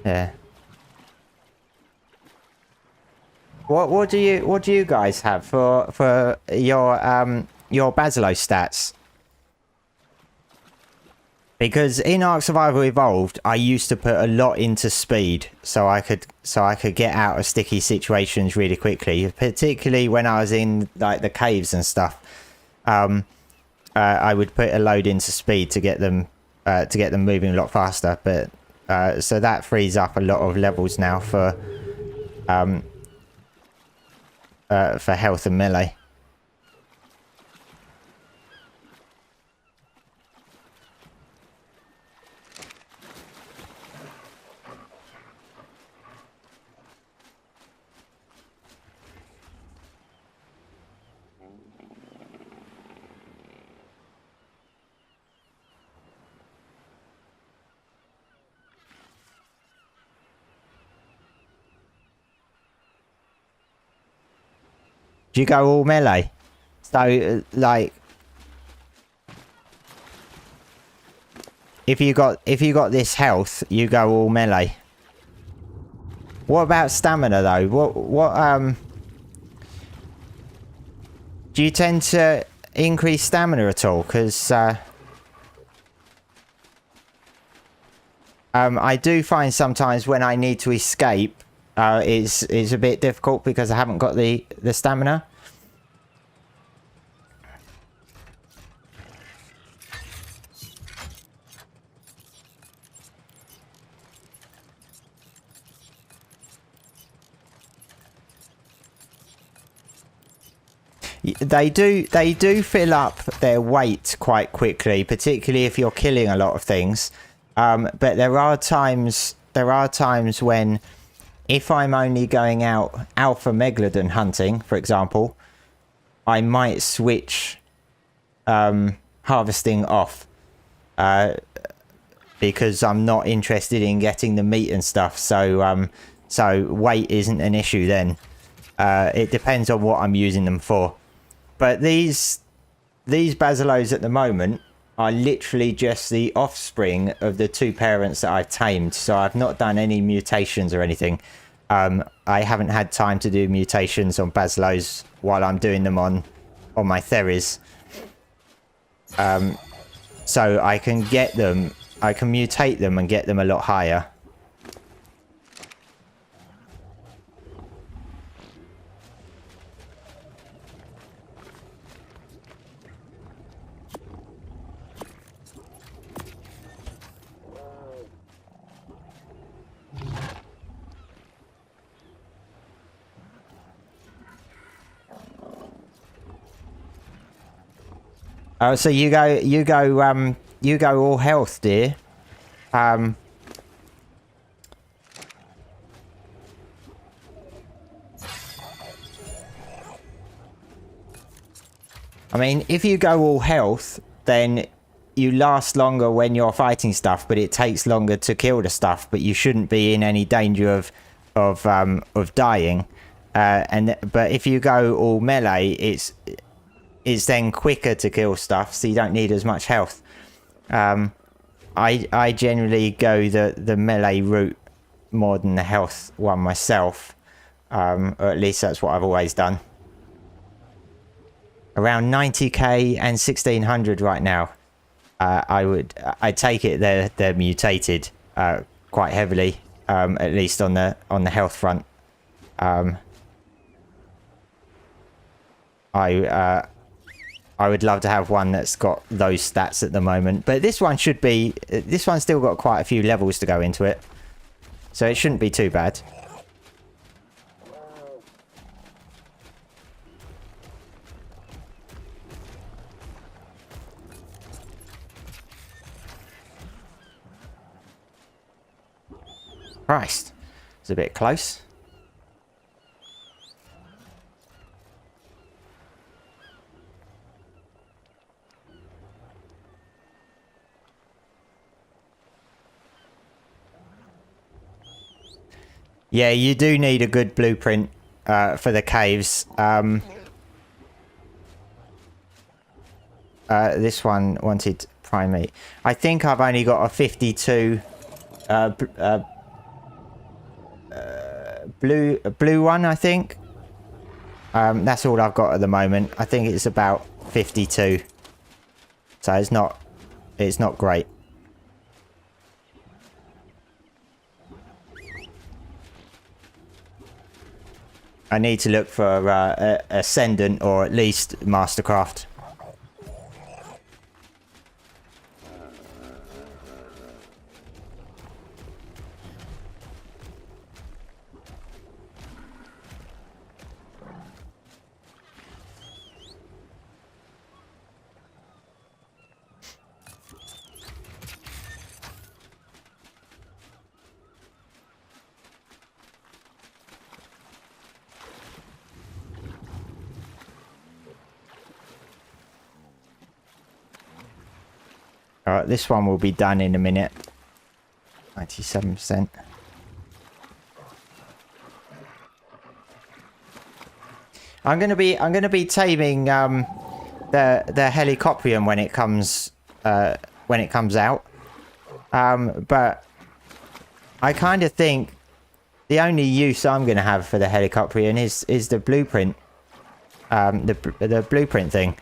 Yeah. What do you guys have for your Basilo stats? Because in Ark Survival Evolved, I used to put a lot into speed, so I could get out of sticky situations really quickly. Particularly when I was in like the caves and stuff, I would put a load into speed to get them moving a lot faster. But so that frees up a lot of levels now for health and melee. Do you go all melee? So, like, if you got this health, you go all melee. What about stamina though? What do you tend to increase stamina at all? Because I do find sometimes when I need to escape, is a bit difficult because I haven't got the stamina. They do fill up their weight quite quickly, particularly if you're killing a lot of things. But there are times when, if I'm only going out alpha megalodon hunting, for example, I might switch harvesting off because I'm not interested in getting the meat and stuff. So weight isn't an issue then. It depends on what I'm using them for. But these Basilos at the moment are literally just the offspring of the two parents that I've tamed. So I've not done any mutations or anything. I haven't had time to do mutations on Basilos while I'm doing them on my Theris. So I can get them, I can mutate them and get them a lot higher. Oh, so you go all health, dear. I mean, if you go all health, then you last longer when you're fighting stuff, but it takes longer to kill the stuff. But you shouldn't be in any danger of dying. But if you go all melee, it's then quicker to kill stuff, so you don't need as much health. I generally go the melee route more than the health one myself, or at least that's what I've always done. Around 90k and 1600 right now. I take it they're mutated quite heavily, at least on the health front. I would love to have one that's got those stats at the moment, but this one should be. This one's still got quite a few levels to go into it, so it shouldn't be too bad. Christ, it's a bit close. Yeah, you do need a good blueprint for the caves. This one wanted primate. I think I've only got a 52 blue one, I think. That's all I've got at the moment. I think it's about 52. So it's not great. I need to look for Ascendant or at least Mastercraft. Alright, this one will be done in a minute. 97%. I'm gonna be taming the Helicoprium when it comes out. But I kind of think the only use I'm gonna have for the Helicoprium is the blueprint. The blueprint thing.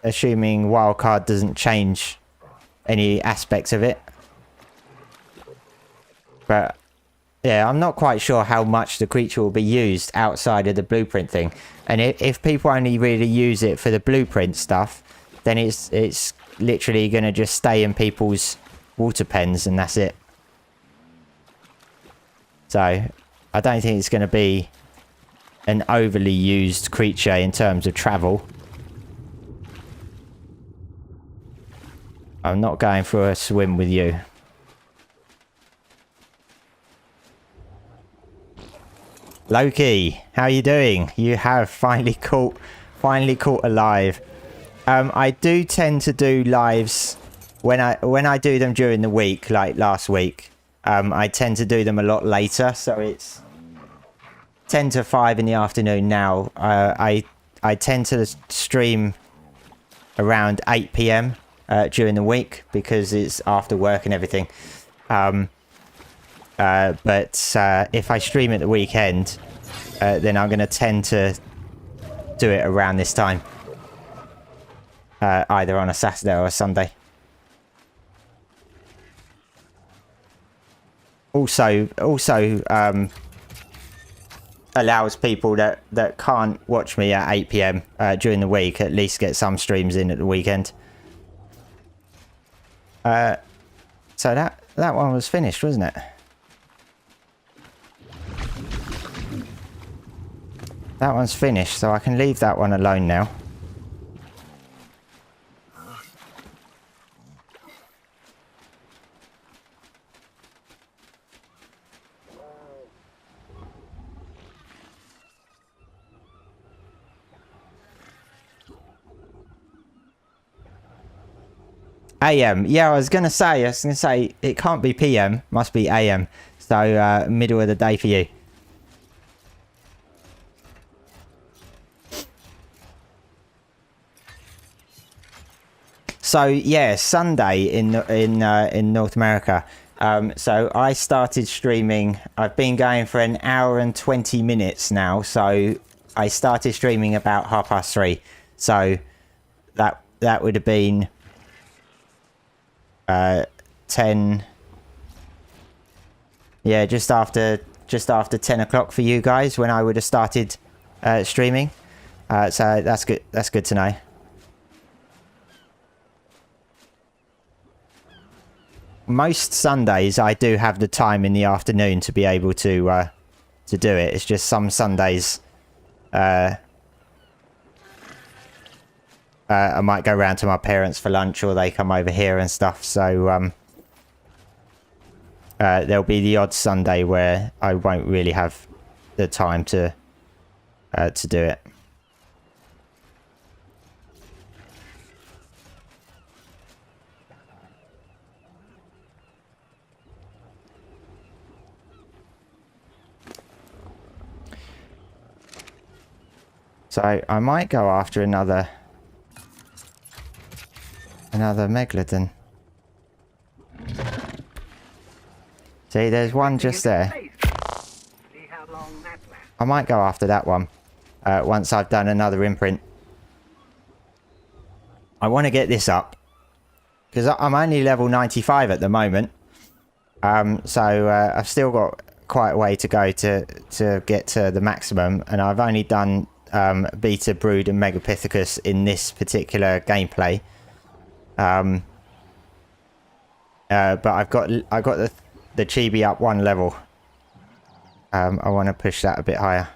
Assuming wildcard doesn't change any aspects of it. But yeah, I'm not quite sure how much the creature will be used outside of the blueprint thing. And if people only really use it for the blueprint stuff, then it's literally going to just stay in people's water pens and that's it. So I don't think it's going to be an overly used creature in terms of travel. I'm not going for a swim with you. Loki, how are you doing? You have finally caught alive. I do tend to do lives when I do them during the week, like last week. I tend to do them a lot later, so it's 10 to 5 in the afternoon now. I tend to stream around 8 p.m. During the week because it's after work and everything. But if I stream at the weekend, then I'm going to tend to do it around this time. Either on a Saturday or a Sunday. Also allows people that can't watch me at 8 p.m. During the week at least get some streams in at the weekend. So that one was finished, wasn't it? That one's finished, so I can leave that one alone now. AM. Yeah, I was gonna say it can't be PM, must be AM. So middle of the day for you. So yeah, Sunday in North America. So I started streaming. I've been going for an hour and 20 minutes now. So I started streaming about 3:30. So that would have been 10. Yeah, just after 10 o'clock for you guys when I would have started streaming. So that's good. That's good to know. Most Sundays I do have the time in the afternoon to be able to do it. It's just some Sundays I might go round to my parents for lunch or they come over here and stuff. So there'll be the odd Sunday where I won't really have the time to do it. So I might go after another megalodon. See, there's one just there. See how long that lasts. I might go after that one once I've done another imprint. I want to get this up because I'm only level 95 at the moment. So I've still got quite a way to go to get to the maximum, and I've only done Beta, Brood and Megapithecus in this particular gameplay. But I got the chibi up one level. I want to push that a bit higher.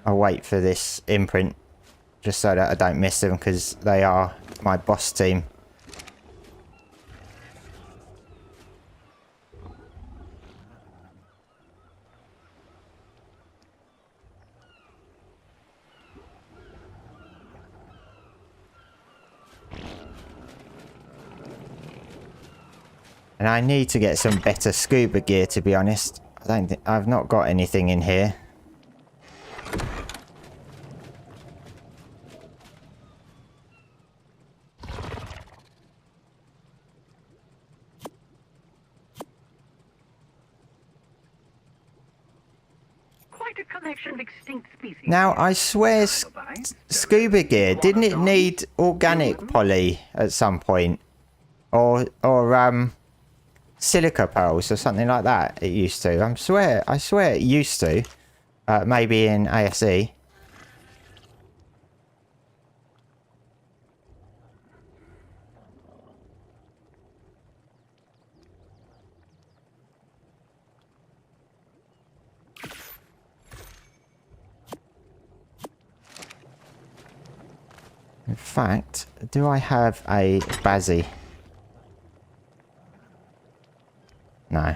I'll wait for this imprint just so that I don't miss them because they are my boss team. And I need to get some better scuba gear, to be honest. I've not got anything in here. Quite a collection of extinct species. Now, I swear scuba gear, didn't it need organic poly at some point? Or silica pearls or something like that it used to. I swear it used to. Maybe in ASE. In fact, do I have a Bazzy? No.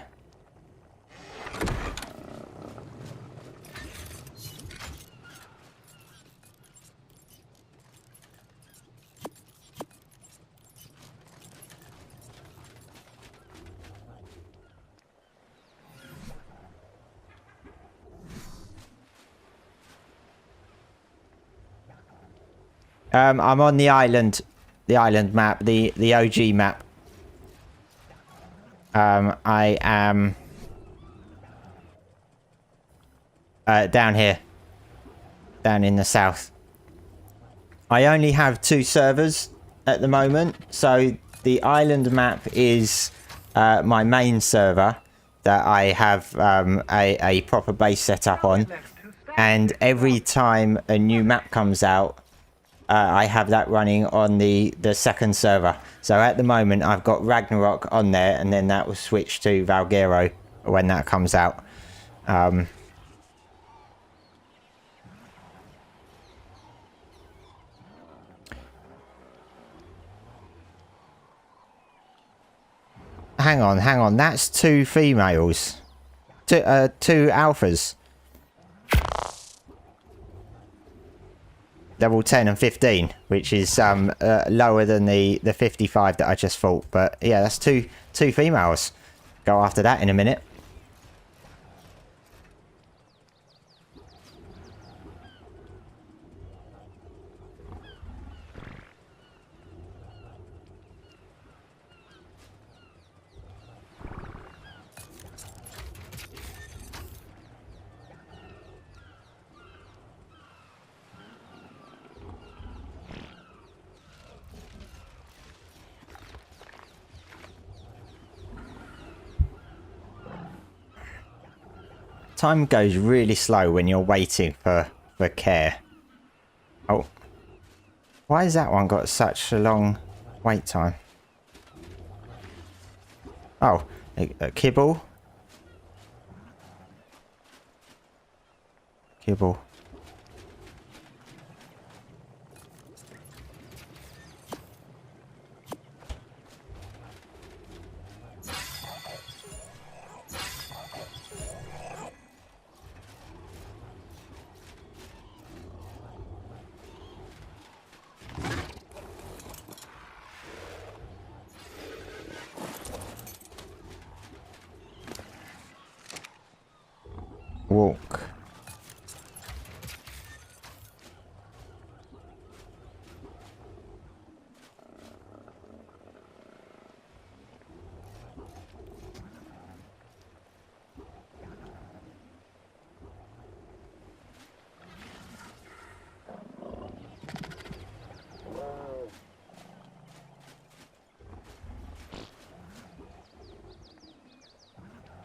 I'm on the island map, the OG map. I am down here, down in the south. I only have 2 servers at the moment, so the island map is my main server that I have a proper base set up on, and every time a new map comes out, I have that running on the second server. So at the moment I've got Ragnarok on there, and then that will switch to Valguero when that comes out. Hang on, that's 2 females. 2 alphas. Level 10 and 15, which is lower than the 55 that I just fought. But yeah, that's two females. Go after that in a minute. Time goes really slow when you're waiting for care. Oh. Why has that one got such a long wait time? Oh, a kibble. Kibble. Walk.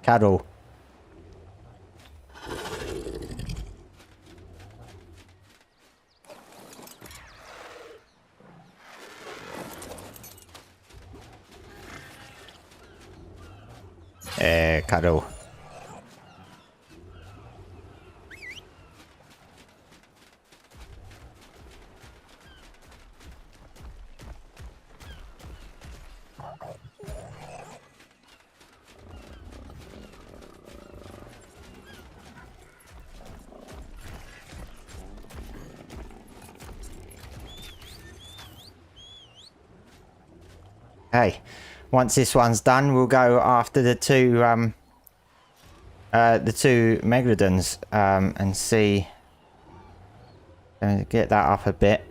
Cuddle. Cuddle. Okay, once this one's done, we'll go after the two megalodons and see. Get that up a bit.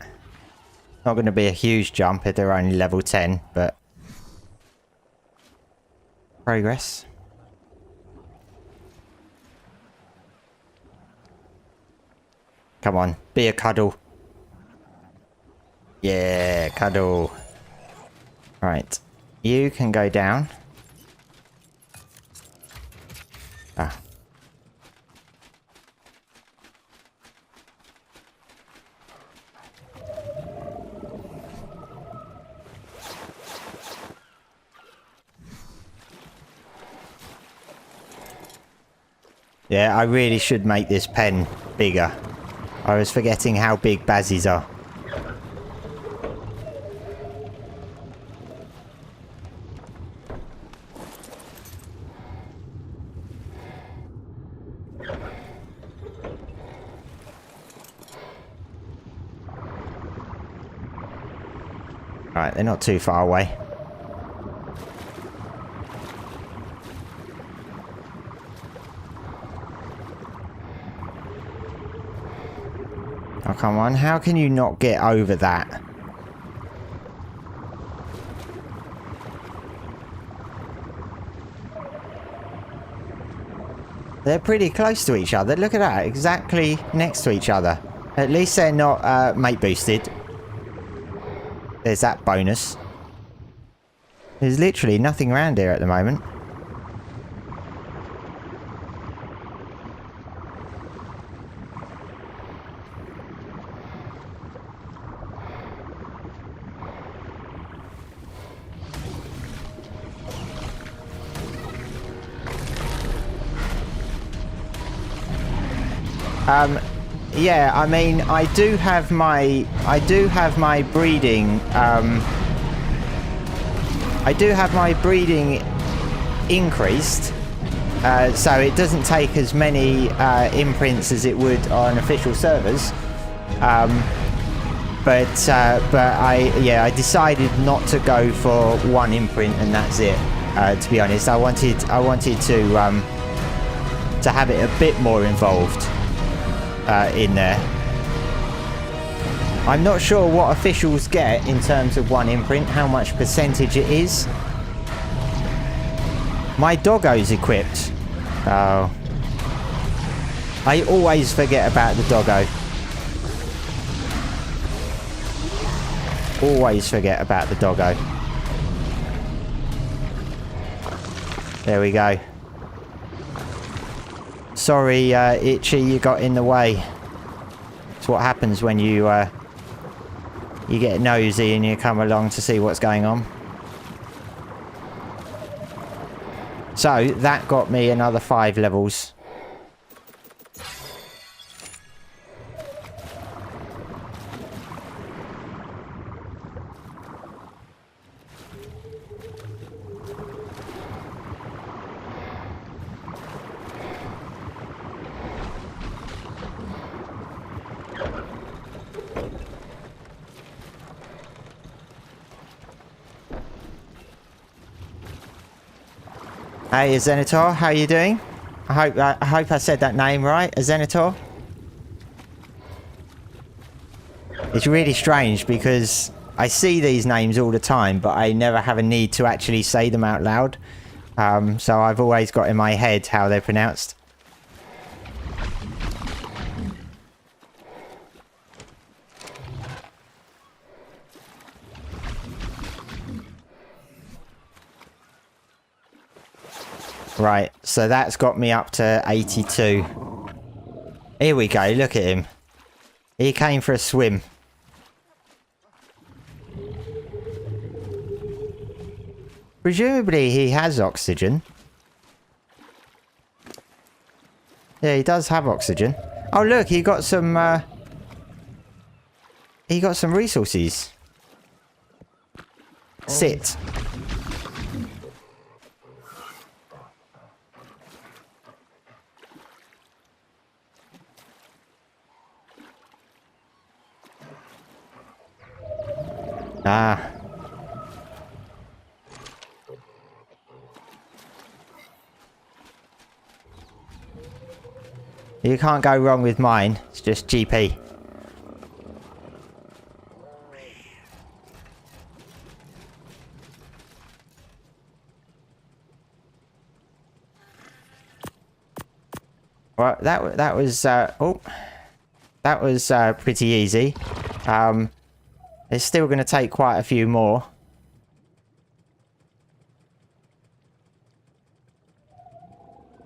Not going to be a huge jump if they're only level 10, but progress. Come on, be a cuddle. Yeah, cuddle. Right, you can go down. Ah. Yeah, I really should make this pen bigger. I was forgetting how big Bazzies are. Right, they're not too far away. Oh, come on. How can you not get over that? They're pretty close to each other. Look at that. Exactly next to each other. At least they're not mate boosted. There's that bonus. There's literally nothing around here at the moment. Yeah, I mean, I do have my breeding, increased, so it doesn't take as many imprints as it would on official servers. But I decided not to go for one imprint and that's it. To be honest, I wanted to have it a bit more involved. In there. I'm not sure what officials get in terms of one imprint, how much percentage it is. My doggo's equipped. Oh. I always forget about the doggo. Always forget about the doggo. There we go. Sorry, Itchy, you got in the way. It's what happens when you get nosy and you come along to see what's going on. So, that got me another 5 levels. Hey, Azenitor, how you doing? I hope I said that name right, Azenitor. It's really strange because I see these names all the time, but I never have a need to actually say them out loud. So I've always got in my head how they're pronounced. Right, so that's got me up to 82. Here we go, look at him. He came for a swim. Presumably he has oxygen. Yeah, he does have oxygen. Oh look, he got some resources. Sit. Ah. You can't go wrong with mine. It's just GP. Well, that was pretty easy. It's still going to take quite a few more.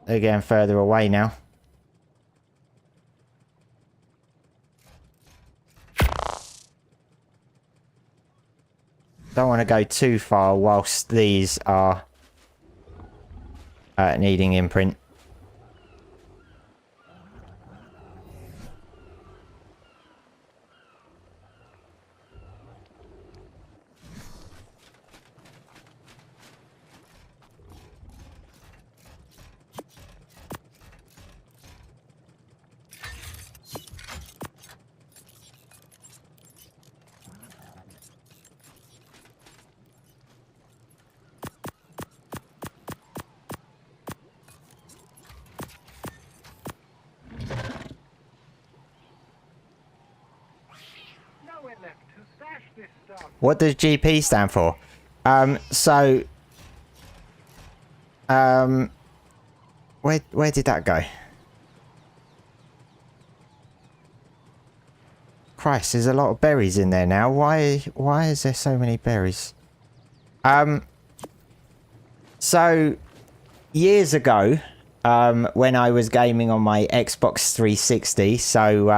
They're getting further away now. Don't want to go too far whilst these are needing imprint. Nowhere left to stash this stuff. What does GP stand for? Where did that go? Christ, there's a lot of berries in there now. Why is there so many berries? So years ago, when I was gaming on my Xbox 360, so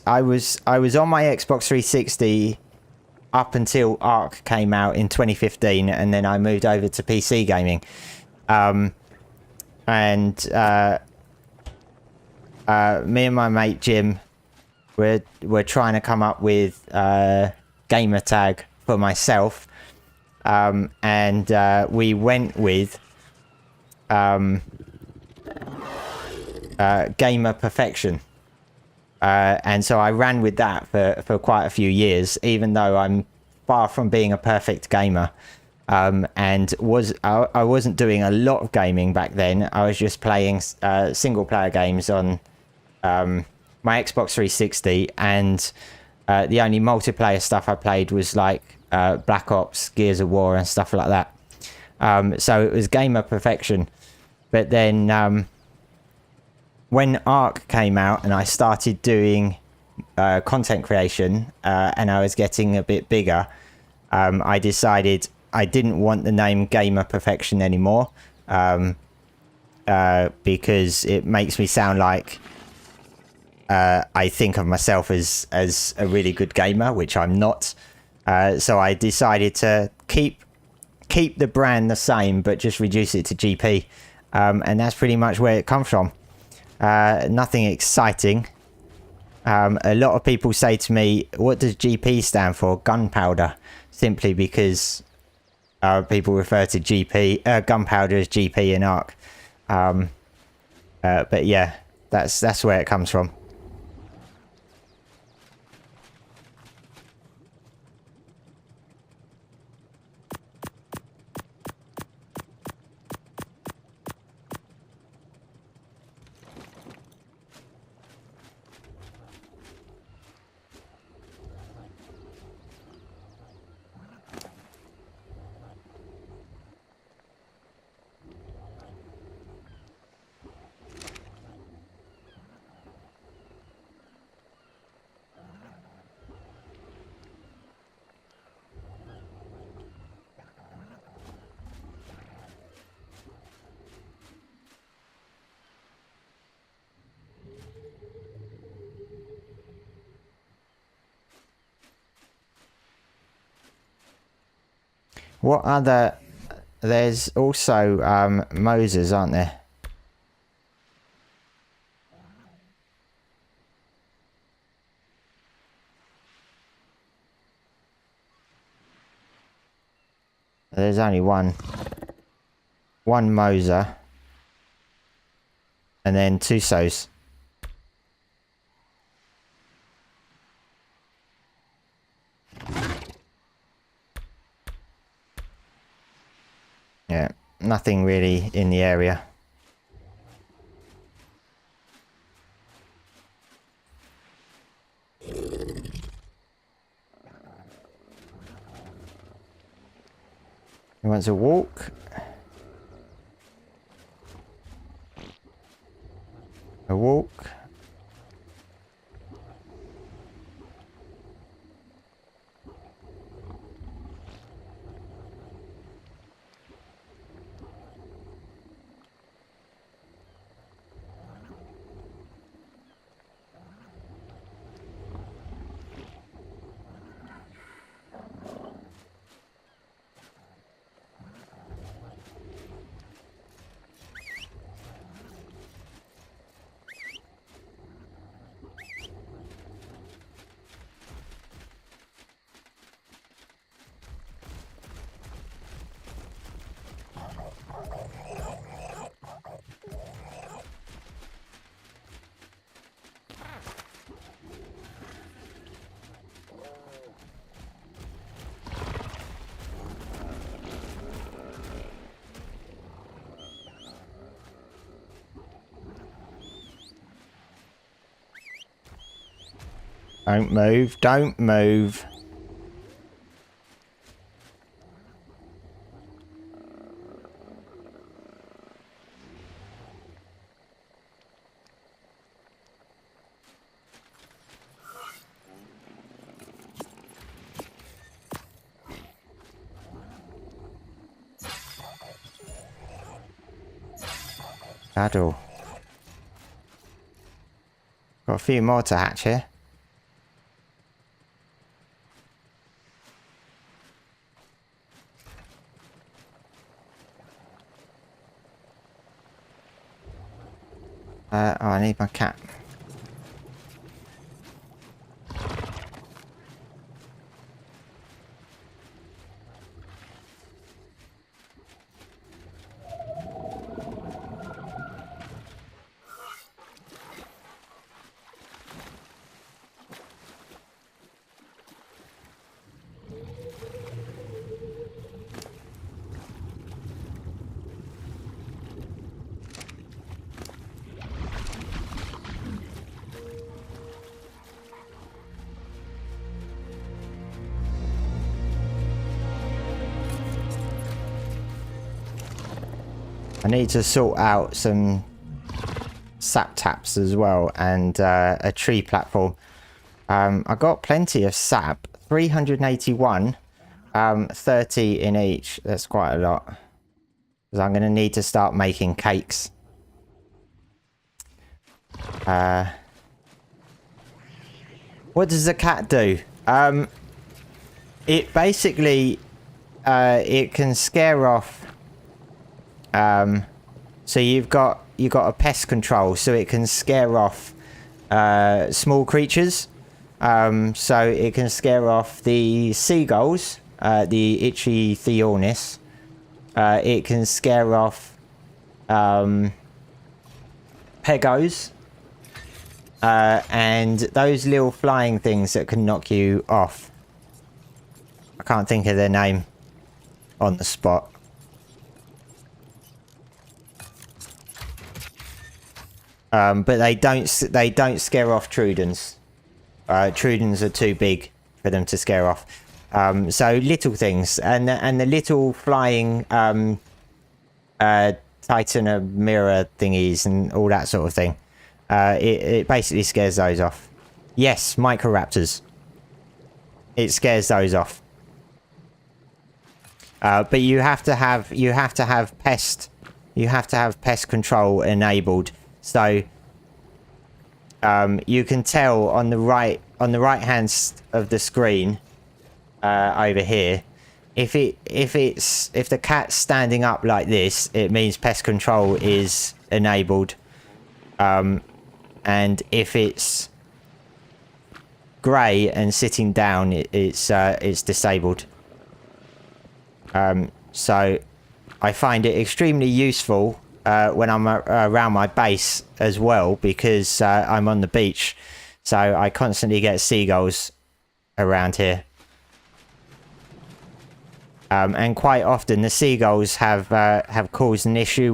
I was on my Xbox 360 up until Ark came out in 2015, and then I moved over to PC gaming. Me and my mate Jim were trying to come up with gamer tag for myself, and we went with gamer perfection. And so I ran with that for quite a few years, even though I'm far from being a perfect gamer. And I wasn't doing a lot of gaming back then. I was just playing single player games on my Xbox 360, and the only multiplayer stuff I played was like Black Ops, Gears of War and stuff like that. So it was gamer perfection. But then when Ark came out and I started doing content creation and I was getting a bit bigger, I decided I didn't want the name Gamer Perfection anymore, because it makes me sound like I think of myself as a really good gamer, which I'm not. So I decided to keep the brand the same, but just reduce it to GP. And that's pretty much where it comes from. Nothing exciting. A lot of people say to me, what does GP stand for? Gunpowder. Simply because people refer to gunpowder as GP in Ark. But yeah, that's where it comes from. What other... There's also Moses, aren't there? There's only one Moser. And then two Sos. Yeah, nothing really in the area. He wants a walk. A walk. Don't move, don't move. Saddle. Got a few more to hatch here. Oh, I need my cat. I need to sort out some sap taps as well and a tree platform. I got plenty of sap, 381, 30 in each. That's quite a lot. Because I'm going to need to start making cakes. What does the cat do? It basically, it can scare off. So you've got a pest control, so it can scare off small creatures. So it can scare off the seagulls, the itchy Therizinos. It can scare off pegos, and those little flying things that can knock you off. I can't think of their name on the spot. But they don't scare off Trudens. Trudens are too big for them to scare off. So little things, and the little flying Titan mirror thingies and all that sort of thing. It basically scares those off. Yes, Microraptors. It scares those off. But you have to have pest control enabled. So you can tell on the right hand of the screen over here, if the cat's standing up like this, it means pest control is enabled. And if it's grey and sitting down, it's disabled. So I find it extremely useful when I'm around my base as well, because I'm on the beach, so I constantly get seagulls around here. And quite often the seagulls have caused an issue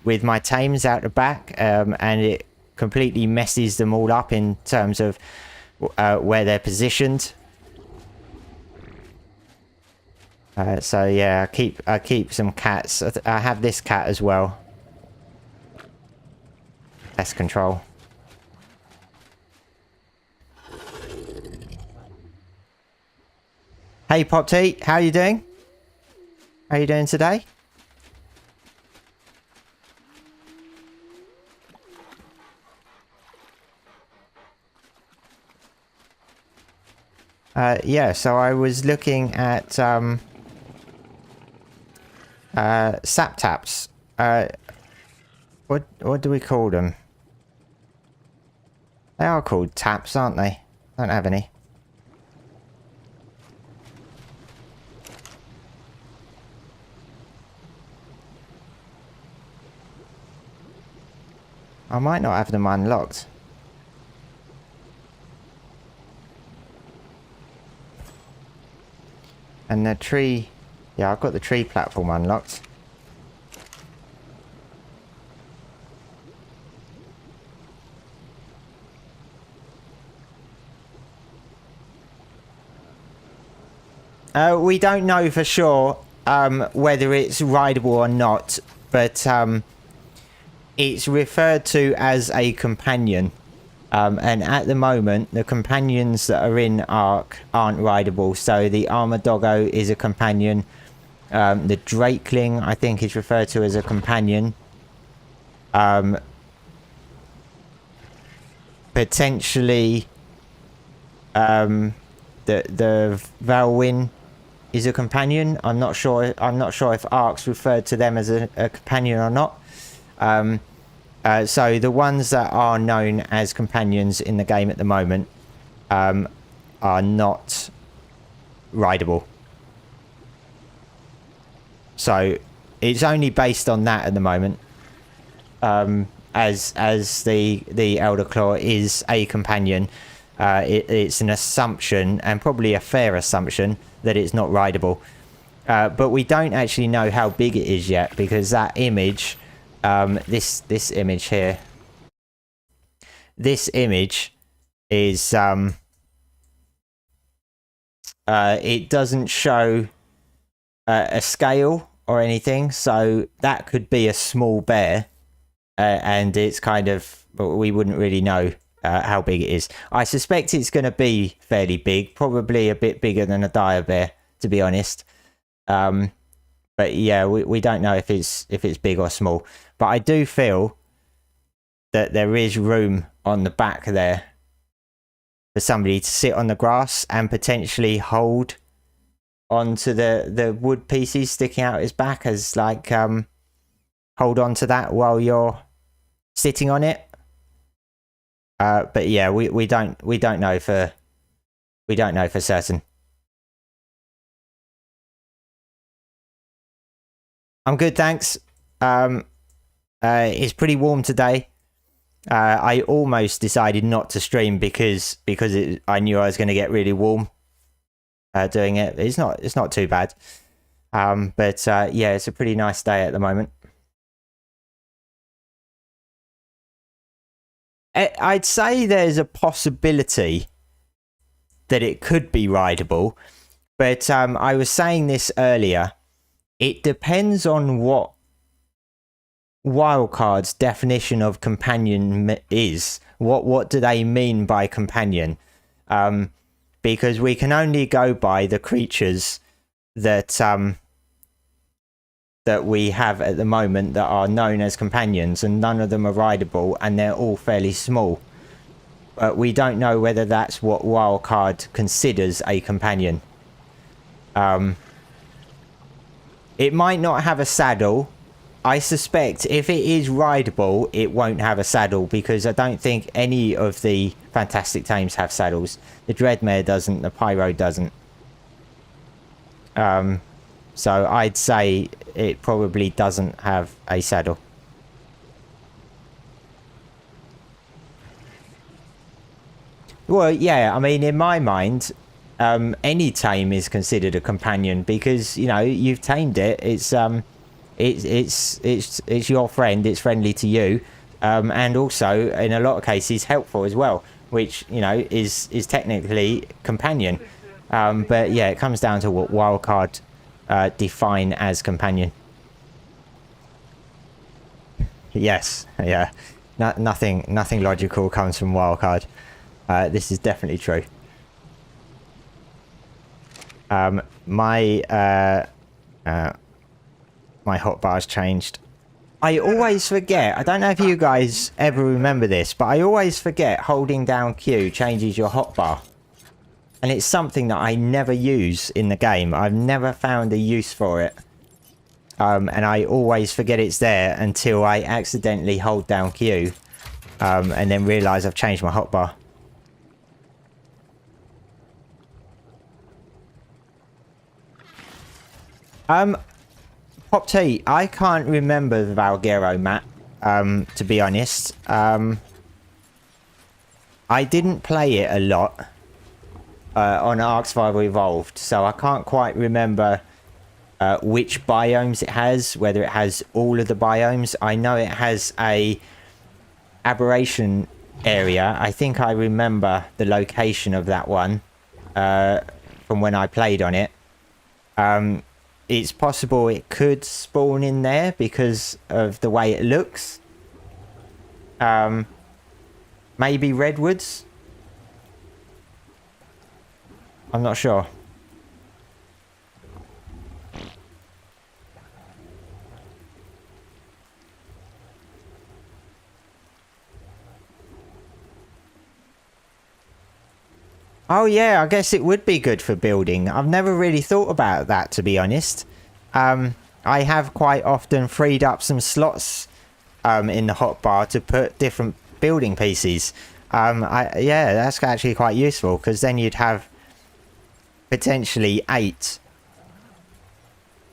with my tames out the back, and it completely messes them all up in terms of where they're positioned. So yeah, I keep some cats. I have this cat as well. Pest control. Hey Pop T, how you doing? How you doing today? Yeah, so I was looking at sap taps. What do we call them? They are called taps, aren't they? Don't have any. I might not have them unlocked. And the tree... Yeah, I've got the tree platform unlocked. We don't know for sure whether it's rideable or not, but it's referred to as a companion. And at the moment, the companions that are in Ark aren't rideable. So the armor doggo is a companion. The drakeling, I think, is referred to as a companion. Potentially, the Valwyn is a companion. I'm not sure if Ark's referred to them as a companion or not. So the ones that are known as companions in the game at the moment are not rideable. So it's only based on that at the moment. As the Elderclaw is a companion, it's an assumption, and probably a fair assumption, that it's not rideable. But we don't actually know how big it is yet, because that image, this image here, this image is it doesn't show a scale or anything, so that could be a small bear, and it's kind of, we wouldn't really know how big it is. I suspect it's going to be fairly big, probably a bit bigger than a dire bear, to be honest. But yeah, we don't know if it's big or small. But I do feel that there is room on the back there for somebody to sit on the grass and potentially hold onto the wood pieces sticking out his back, as like hold on to that while you're sitting on it. But yeah, we don't know for certain. I'm good, thanks. It's pretty warm today. I almost decided not to stream because I knew I was going to get really warm doing it. It's not too bad. But yeah, it's a pretty nice day at the moment. I'd say there's a possibility that it could be rideable, but I was saying this earlier. It depends on what Wildcard's definition of companion is. What do they mean by companion? Because we can only go by the creatures that that we have at the moment that are known as companions, and none of them are rideable, and they're all fairly small. But we don't know whether that's what Wildcard considers a companion. It might not have a saddle. I suspect if it is rideable, it won't have a saddle because I don't think any of the fantastic tames have saddles. The Dreadmare doesn't, the Pyro doesn't. So I'd say it probably doesn't have a saddle. Well, yeah, I mean, in my mind, any tame is considered a companion because, you know, you've tamed it. It's your friend. It's friendly to you, and also in a lot of cases helpful as well, which, you know, is technically companion. But yeah, it comes down to what wildcard define as companion. Yes, yeah, nothing logical comes from wildcard. This is definitely true. My hotbar's changed. I always forget. I don't know if you guys ever remember this, but I always forget holding down Q changes your hotbar. And it's something that I never use in the game. I've never found a use for it. And I always forget it's there until I accidentally hold down Q. And then realise I've changed my hotbar. Pop T, I can't remember the Valguero map, to be honest. I didn't play it a lot on Ark Survival Evolved, so I can't quite remember which biomes it has, whether it has all of the biomes. I know it has a aberration area. I think I remember the location of that one from when I played on it. It's possible it could spawn in there because of the way it looks. Maybe redwoods? I'm not sure. Oh yeah, I guess it would be good for building. I've never really thought about that, to be honest. I have quite often freed up some slots in the hotbar to put different building pieces. Yeah, that's actually quite useful because then you'd have potentially 8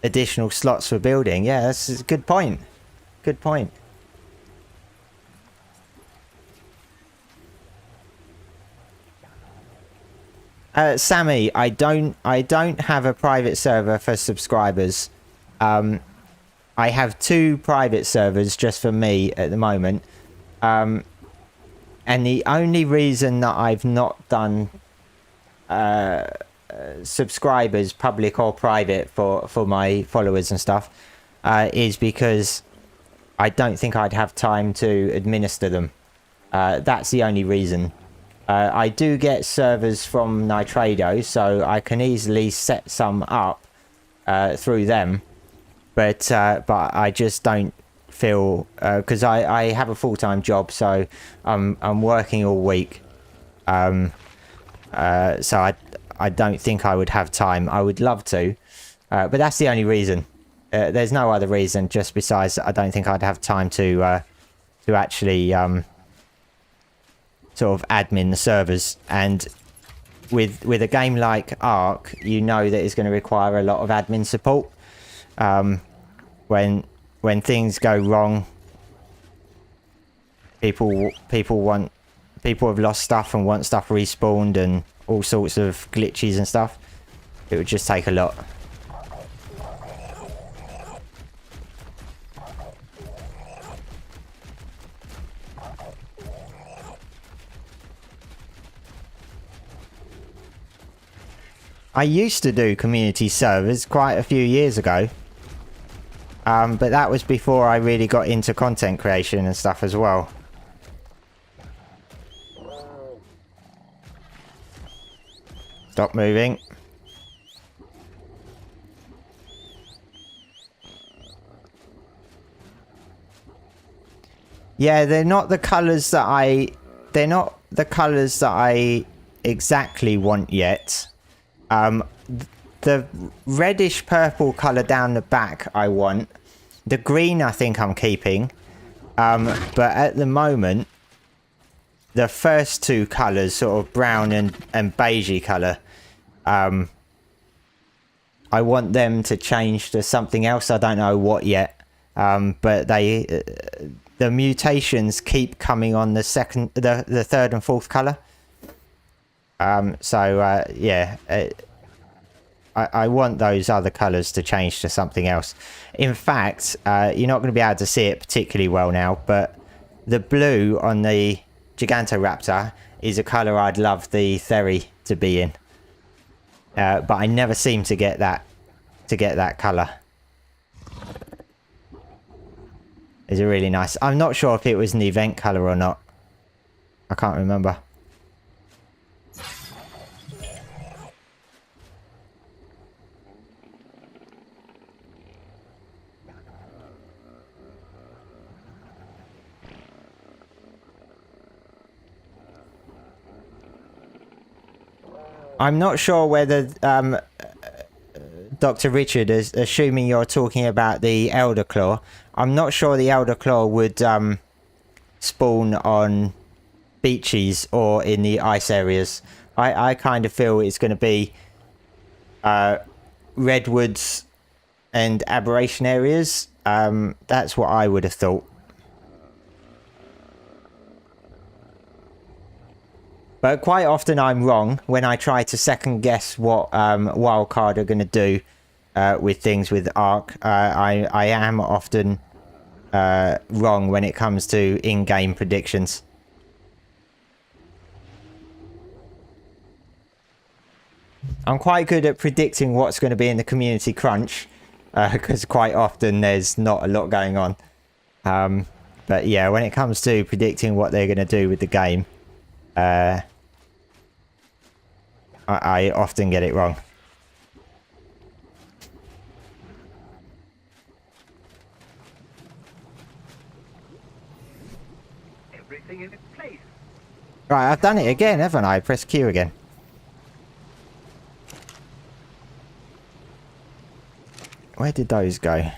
additional slots for building. Yeah, that's a good point. Good point. Sammy, I don't have a private server for subscribers. I have 2 private servers just for me at the moment. And the only reason that I've not done subscribers, public or private, for my followers and stuff, is because I don't think I'd have time to administer them. That's the only reason. I do get servers from Nitrado, so I can easily set some up through them, but I just don't feel, because I have a full-time job, so I'm working all week, so I don't think I would have time. I would love to, but that's the only reason. There's no other reason, just besides I don't think I'd have time to actually sort of admin the servers. And with a game like Ark, you know that it's going to require a lot of admin support. When things go wrong, people have lost stuff and want stuff respawned and all sorts of glitches and stuff. It would just take a lot. I used to do community servers quite a few years ago. But that was before I really got into content creation and stuff as well. Stop moving. Yeah, they're not the colours that I exactly want yet. the reddish purple colour down the back I want. The green I think I'm keeping. But at the moment, the first two colours, sort of brown and beigey colour, I want them to change to something else. I don't know what yet. But the mutations keep coming on the third and fourth colour. Yeah, I want those other colours to change to something else. In fact, you're not going to be able to see it particularly well now, but the blue on the Gigantoraptor is a colour I'd love the Theri to be in. But I never seem to get that colour. It's a really nice. I'm not sure if it was an event colour or not. I can't remember. I'm not sure whether Dr. Richard is assuming you're talking about the Elderclaw. I'm not sure the Elderclaw would spawn on beaches or in the ice areas. I kind of feel it's going to be redwoods and aberration areas. That's what I would have thought. But quite often I'm wrong when I try to second guess what Wildcard are going to do with things with Ark. I am often wrong when it comes to in-game predictions. I'm quite good at predicting what's going to be in the community crunch because quite often there's not a lot going on. But yeah, when it comes to predicting what they're going to do with the game, I often get it wrong. Everything in its place. Right, I've done it again, haven't I? Press Q again. Where did those go?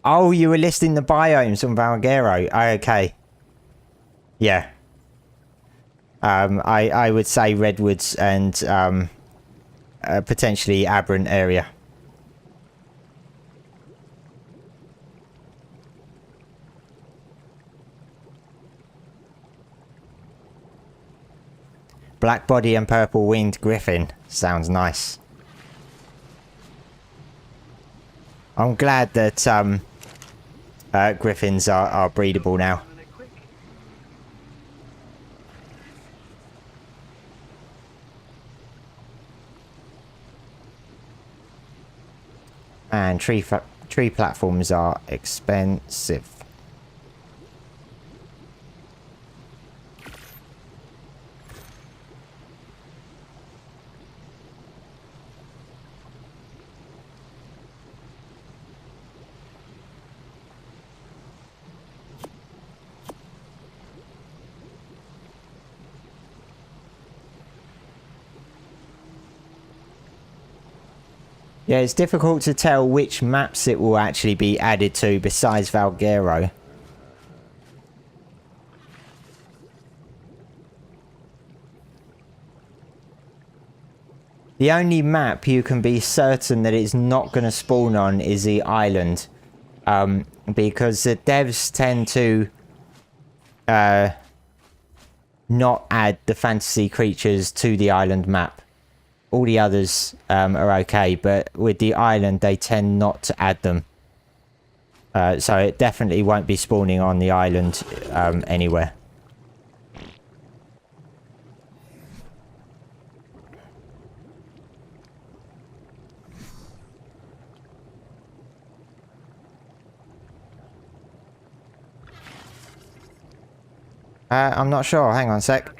Oh, you were listing the biomes on Valguero. Okay. Yeah. I would say redwoods and potentially aberrant area. Black body and purple winged griffin. Sounds nice. I'm glad that griffins are breedable now. And tree platforms are expensive. Yeah, it's difficult to tell which maps it will actually be added to besides Valguero. The only map you can be certain that it's not going to spawn on is the island. Because the devs tend to not add the fantasy creatures to the island map. All the others are okay, but with the island they tend not to add them. So it definitely won't be spawning on the island anywhere. I'm not sure. Hang on a sec.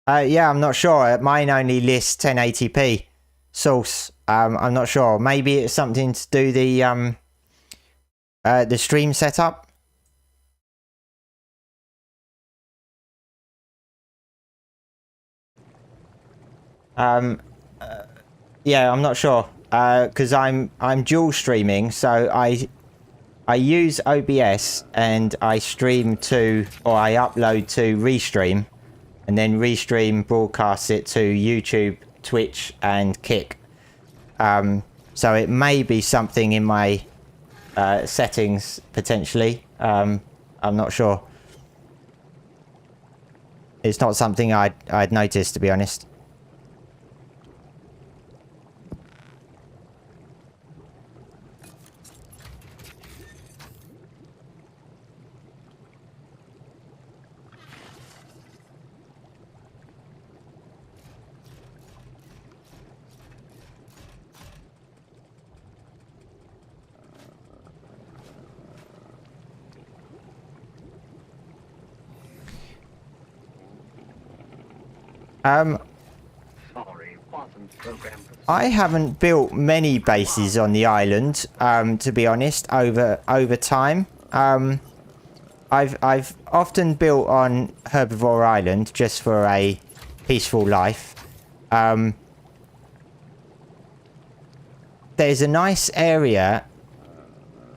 Yeah, I'm not sure. Mine only lists 1080p source. I'm not sure. Maybe it's something to do the stream setup. Yeah, I'm not sure. Because I'm dual streaming, so I use OBS and I stream to, or I upload to Restream, and then Restream broadcasts it to YouTube, Twitch, and Kick. So it may be something in my settings potentially. I'm not sure. It's not something I'd noticed, to be honest. Sorry, wasn't programmed for I haven't built many bases on the island, to be honest, over time. I've often built on Herbivore Island just for a peaceful life. There's a nice area.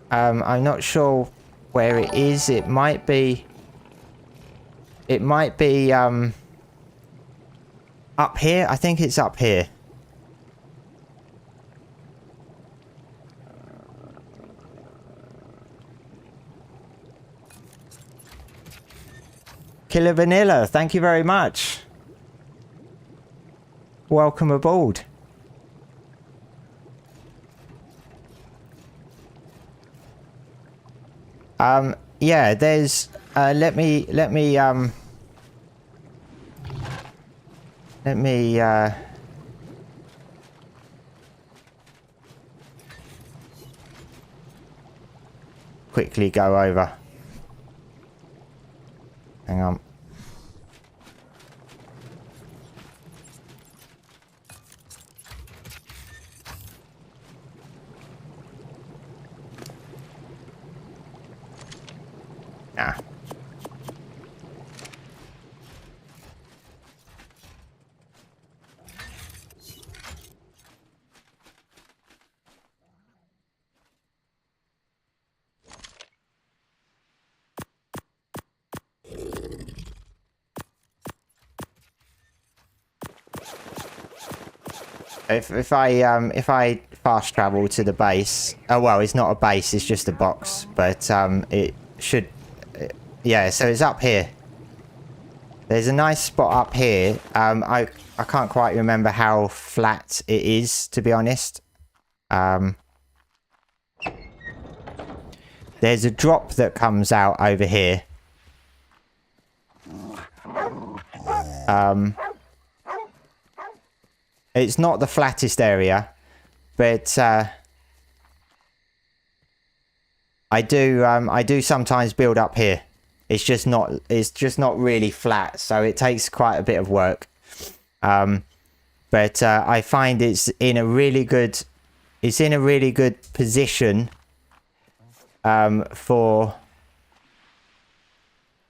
I'm not sure where it is. It might be. Up here. I think it's up here. Killer Vanilla, thank you very much. Welcome aboard. Yeah, there's let me quickly go over. Hang on. Ah. If I fast travel to the base, oh well, it's not a base, it's just a box, but it should, yeah. So it's up here. There's a nice spot up here. I can't quite remember how flat it is, to be honest. There's a drop that comes out over here. It's not the flattest area, but I do sometimes build up here. It's just not really flat, so it takes quite a bit of work. But I find it's in a really good position for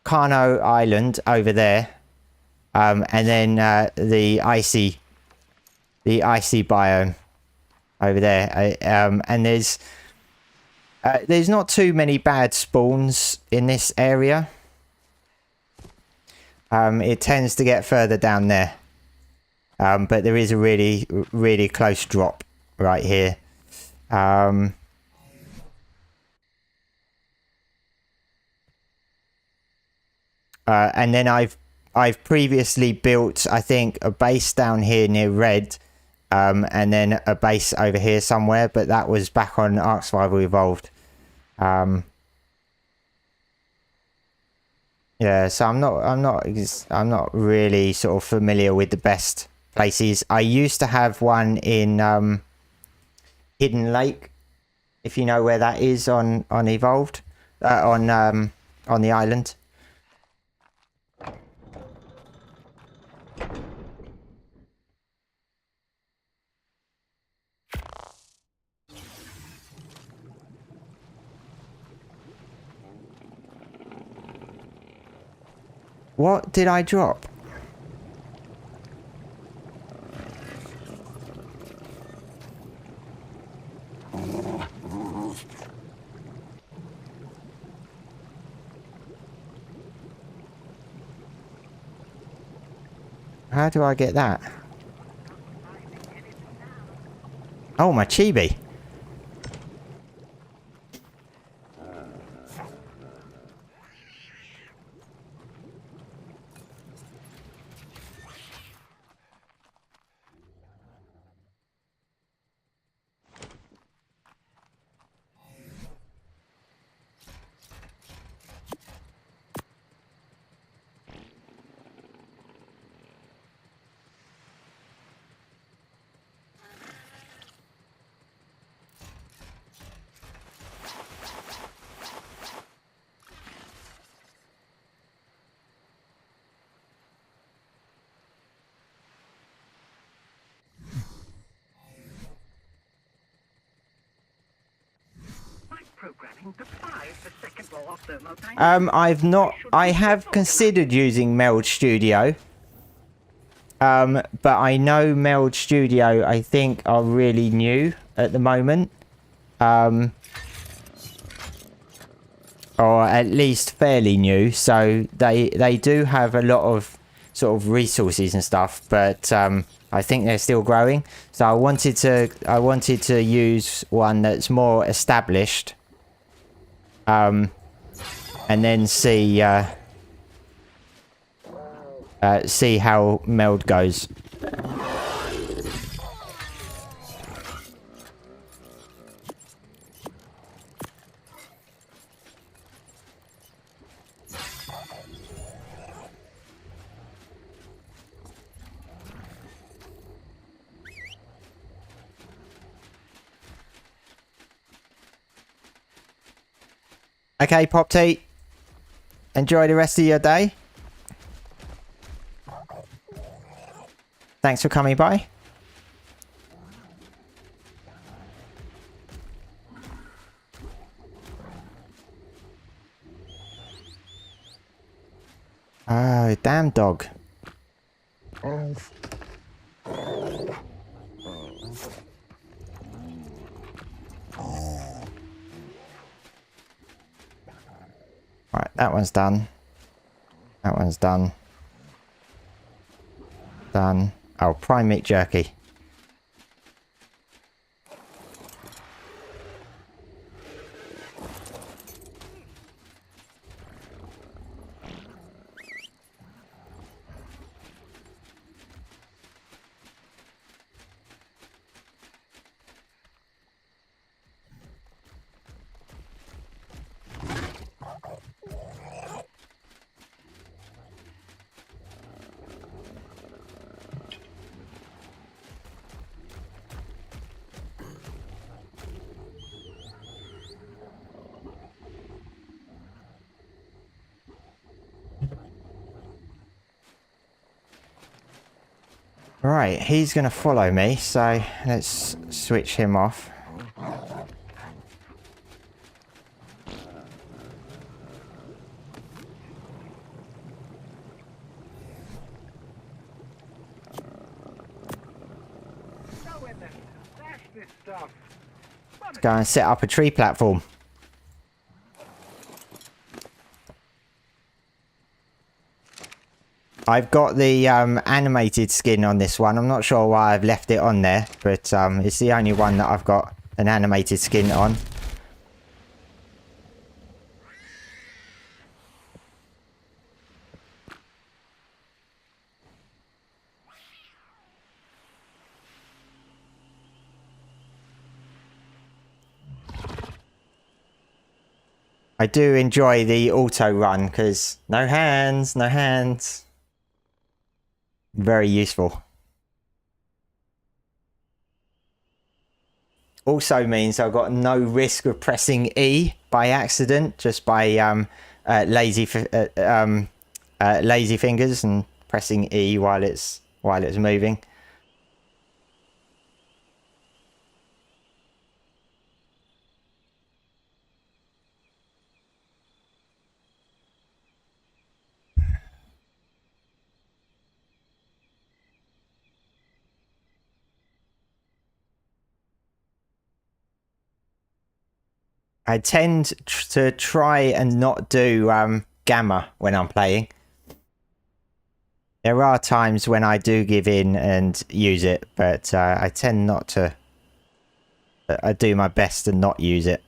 Carno Island over there, and then the icy biome over there, and there's not too many bad spawns in this area. It tends to get further down there, but there is a really close drop right here. And then I've previously built, I think, a base down here near Red, and then a base over here somewhere, but that was back on Ark Survival Evolved. Yeah, so I'm not really sort of familiar with the best places. I used to have one in Hidden Lake, if you know where that is on Evolved, on the island. What did I drop? How do I get that? Oh, my chibi. Programming defies the second law of thermodynamics. I have considered using Meld Studio. But I know Meld Studio, I think, are really new at the moment. Or at least fairly new. So they do have a lot of sort of resources and stuff, but I think they're still growing. So I wanted to use one that's more established. And then see how Meld goes. Okay, Pop Tea. Enjoy the rest of your day. Thanks for coming by. Oh, damn dog. Right, that one's done. That one's done. Done. Oh, prime meat jerky. Right, he's going to follow me, so let's switch him off. Let's go and set up a tree platform. I've got the animated skin on this one. I'm not sure why I've left it on there, but it's the only one that I've got an animated skin on. I do enjoy the auto run because no hands, no hands. Very useful. Also means I've got no risk of pressing E by accident, just by lazy fingers and pressing E while it's moving. I tend to try and not do gamma when I'm playing. There are times when I do give in and use it, but I tend not to. I do my best to not use it.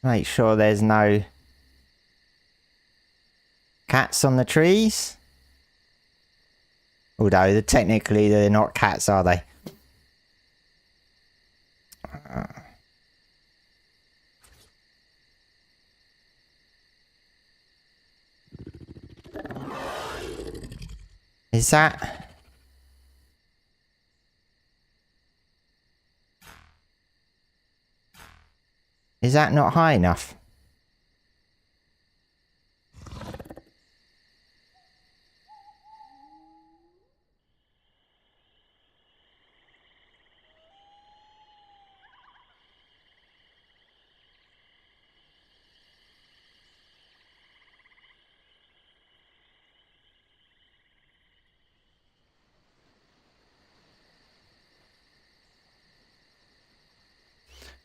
Make sure there's no cats on the trees. Although technically they're not cats, are they? Is that... Is that not high enough?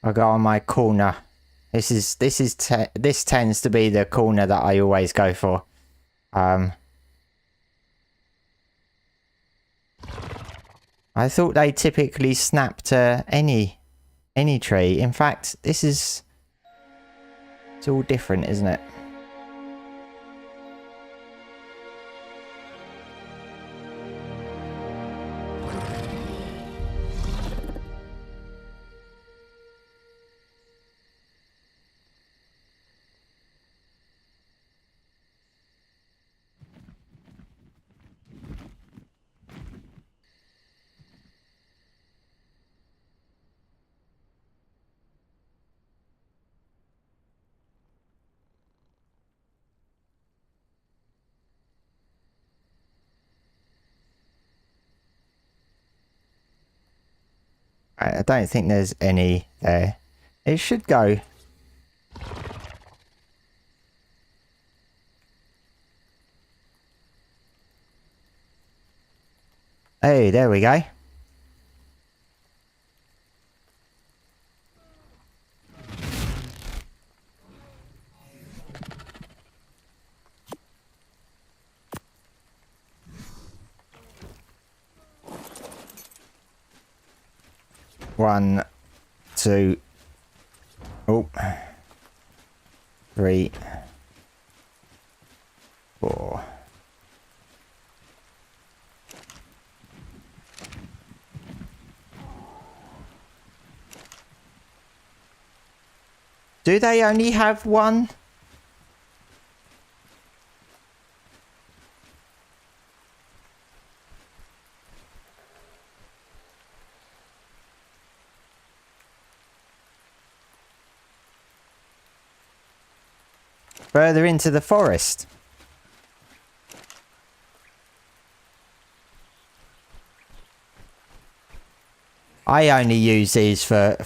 I go on my corner. This tends to be the corner that I always go for. I thought they typically snap to any tree. In fact, it's all different, isn't it? I don't think there's any there. It should go. Hey, there we go. One, two, oh, 3, 4. Do they only have one? Further into the forest. I only use these for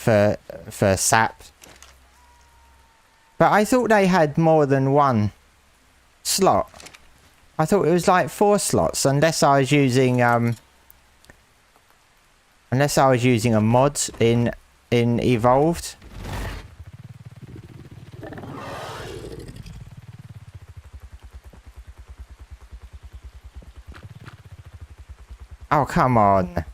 sap. But I thought they had more than one slot. I thought it was like 4 slots, unless I was using a mod in Evolved. Oh, come on.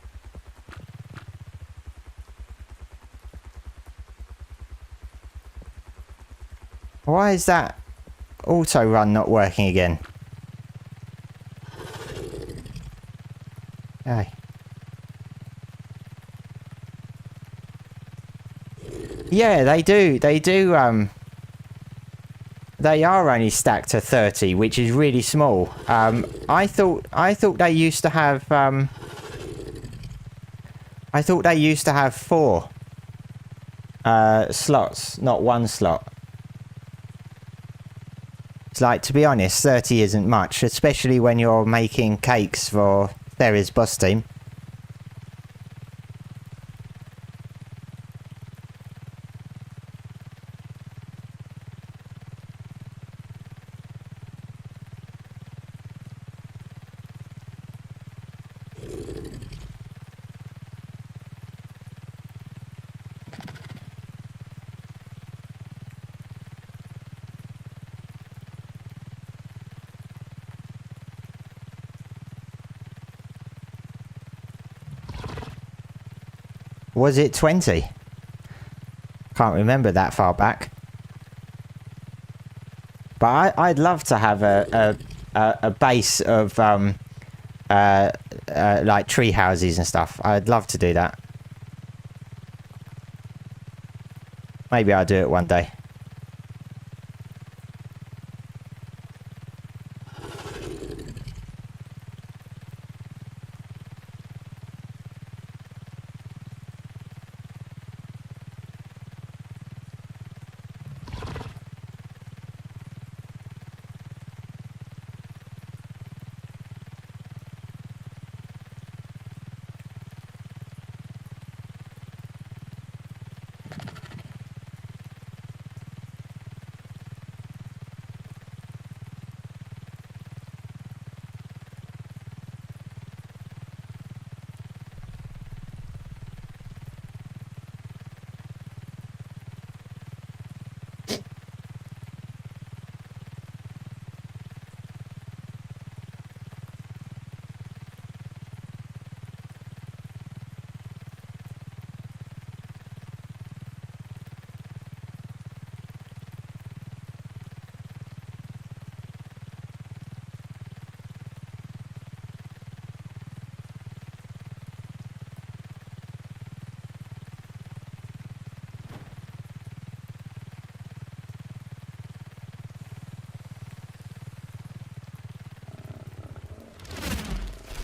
Why is that auto run not working again? Okay. Yeah, they do. They do. They are only stacked to 30, which is really small. I thought they used to have. I thought they used to have 4 slots, not 1 slot. It's like, to be honest, 30 isn't much, especially when you're making cakes for Theri's boss team. Was it 20? Can't remember that far back. But I'd love to have a base of like tree houses and stuff. I'd love to do that. Maybe I'll do it one day.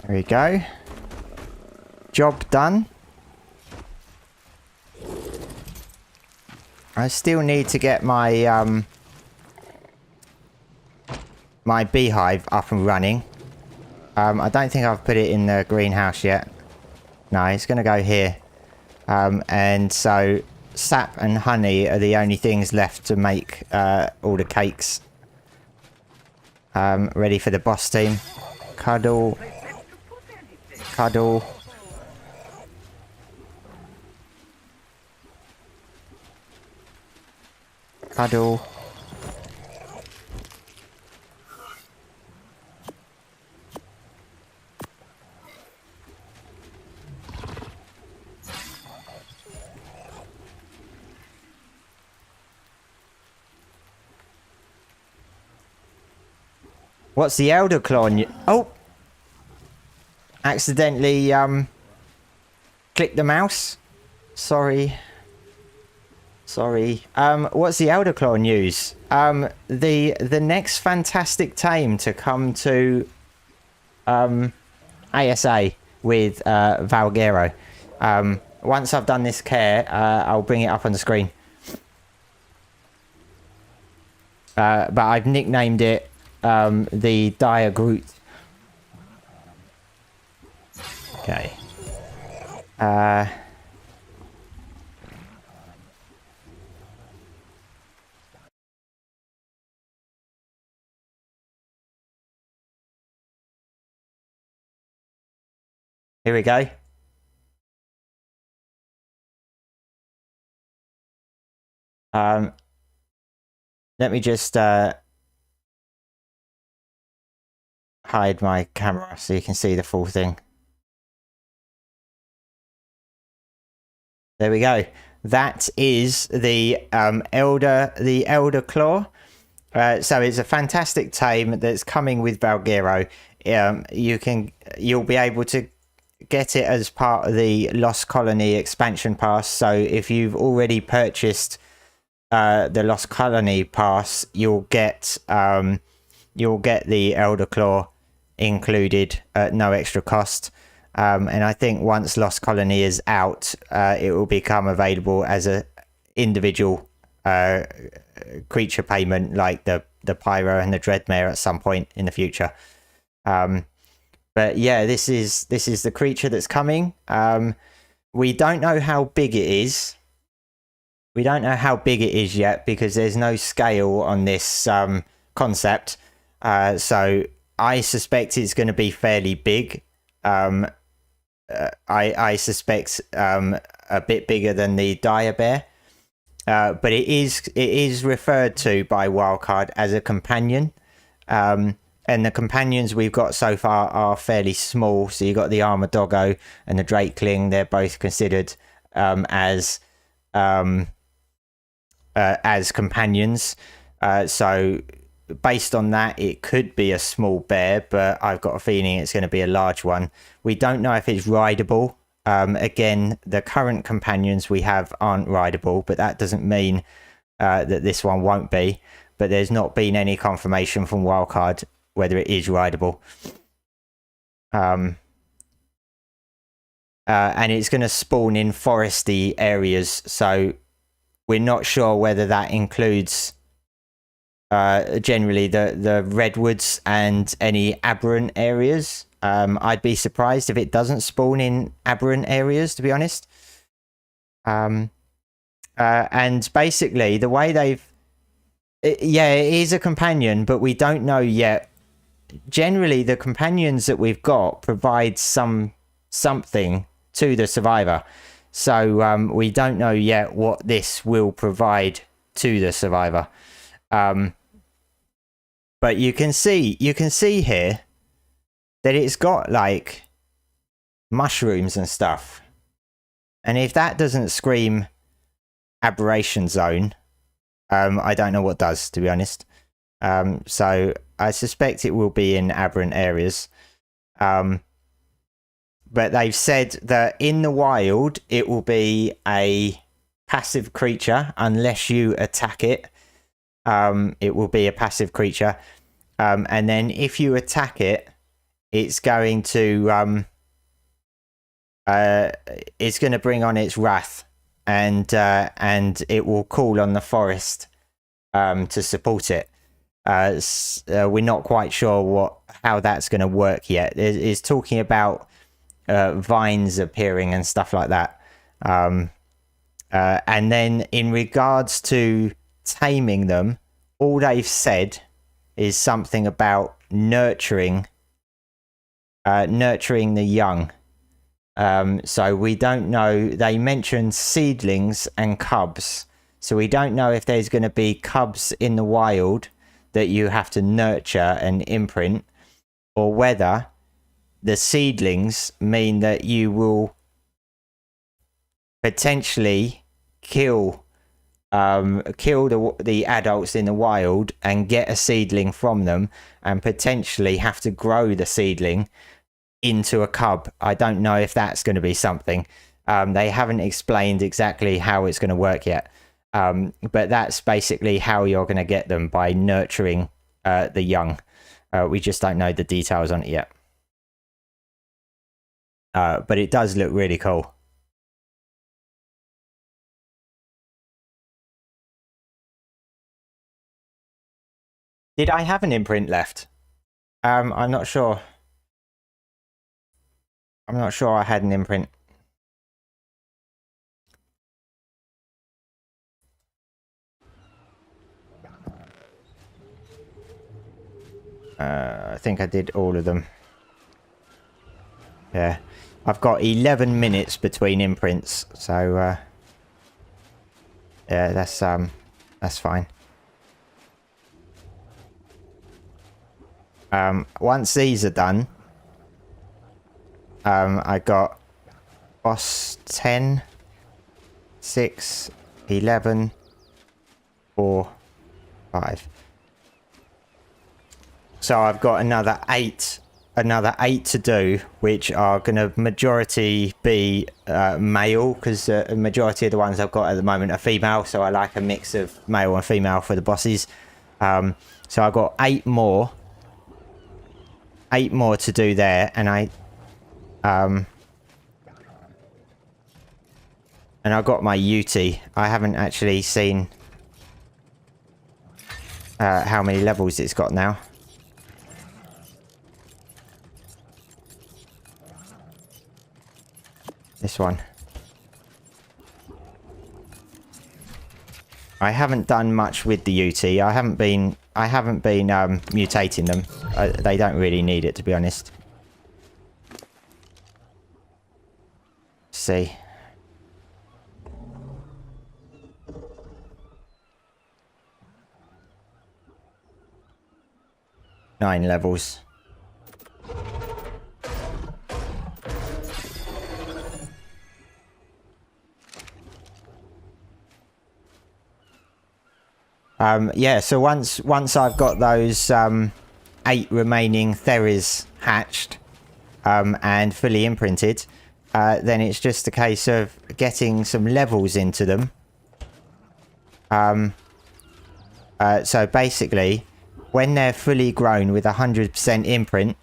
There we go. Job done. I still need to get my my beehive up and running. I don't think I've put it in the greenhouse yet. No, it's going to go here. And so sap and honey are the only things left to make all the cakes. Ready for the boss team. Cuddle. Cuddle. Cuddle. What's the Elderclaw? Oh! Accidentally clicked the mouse. Sorry. Sorry. What's the Elderclaw news? The next fantastic tame to come to ASA with Valguero. Once I've done this care, I'll bring it up on the screen. But I've nicknamed it the Dire Groot. Okay. Here we go. Let me just hide my camera so you can see the full thing. There we go. That is the Elderclaw. So it's a fantastic tame that's coming with Valguero. You'll be able to get it as part of the Lost Colony expansion pass. So if you've already purchased the Lost Colony pass, you'll get the Elderclaw included at no extra cost. And I think once Lost Colony is out, it will become available as a individual creature payment, like the Pyro and the Dreadmare at some point in the future. But yeah, this is the creature that's coming. We don't know how big it is. We don't know how big it is yet because there's no scale on this concept. So I suspect it's going to be fairly big. I suspect a bit bigger than the Dire Bear. But it is referred to by Wildcard as a companion. And the companions we've got so far are fairly small. So you've got the Armor Doggo and the Drakeling. They're both considered as companions. So based on that, it could be a small bear, but I've got a feeling it's going to be a large one. We don't know if it's rideable. Again, the current companions we have aren't rideable, but that doesn't mean that this one won't be. But there's not been any confirmation from Wildcard whether it is rideable. And it's going to spawn in foresty areas, so we're not sure whether that includes generally the redwoods and any aberrant areas. I'd be surprised if it doesn't spawn in aberrant areas, to be honest. And basically, the way it is a companion, but we don't know yet. Generally, the companions that we've got provide something to the survivor. So we don't know yet what this will provide to the survivor. But you can see here that it's got like mushrooms and stuff. And if that doesn't scream aberration zone, I don't know what does, to be honest. So I suspect it will be in aberrant areas. But they've said that in the wild, it will be a passive creature unless you attack it. It will be a passive creature. And then if you attack it, it's going to bring on its wrath, and it will call on the forest to support it. We're not quite sure how that's going to work yet. It's talking about vines appearing and stuff like that. And then in regards to taming them, all they've said is something about nurturing the young. So we don't know. They mentioned seedlings and cubs. So we don't know if there's going to be cubs in the wild that you have to nurture and imprint, or whether the seedlings mean that you will potentially kill the adults in the wild and get a seedling from them, and potentially have to grow the seedling into a cub. I don't know if that's going to be something. They haven't explained exactly how it's going to work yet. But that's basically how you're going to get them, by nurturing the young. We just don't know the details on it yet. But it does look really cool. Did I have an imprint left? I'm not sure. I'm not sure I had an imprint. I think I did all of them. Yeah. I've got 11 minutes between imprints, so yeah, that's fine. Once these are done, I got boss 10, 6, 11, 4, 5. So I've got another 8 another 8 to do, which are going to majority be male, because a majority of the ones I've got at the moment are female, so I like a mix of male and female for the bosses. So I've got 8 more to do there, and I've got my UT. I haven't actually seen how many levels it's got now. This one. I haven't done much with the UT. I haven't been mutating them. They don't really need it, to be honest. Let's see. Nine levels. Yeah, so once I've got those 8 remaining Theris hatched and fully imprinted, then it's just a case of getting some levels into them. So basically, when they're fully grown with 100% imprint,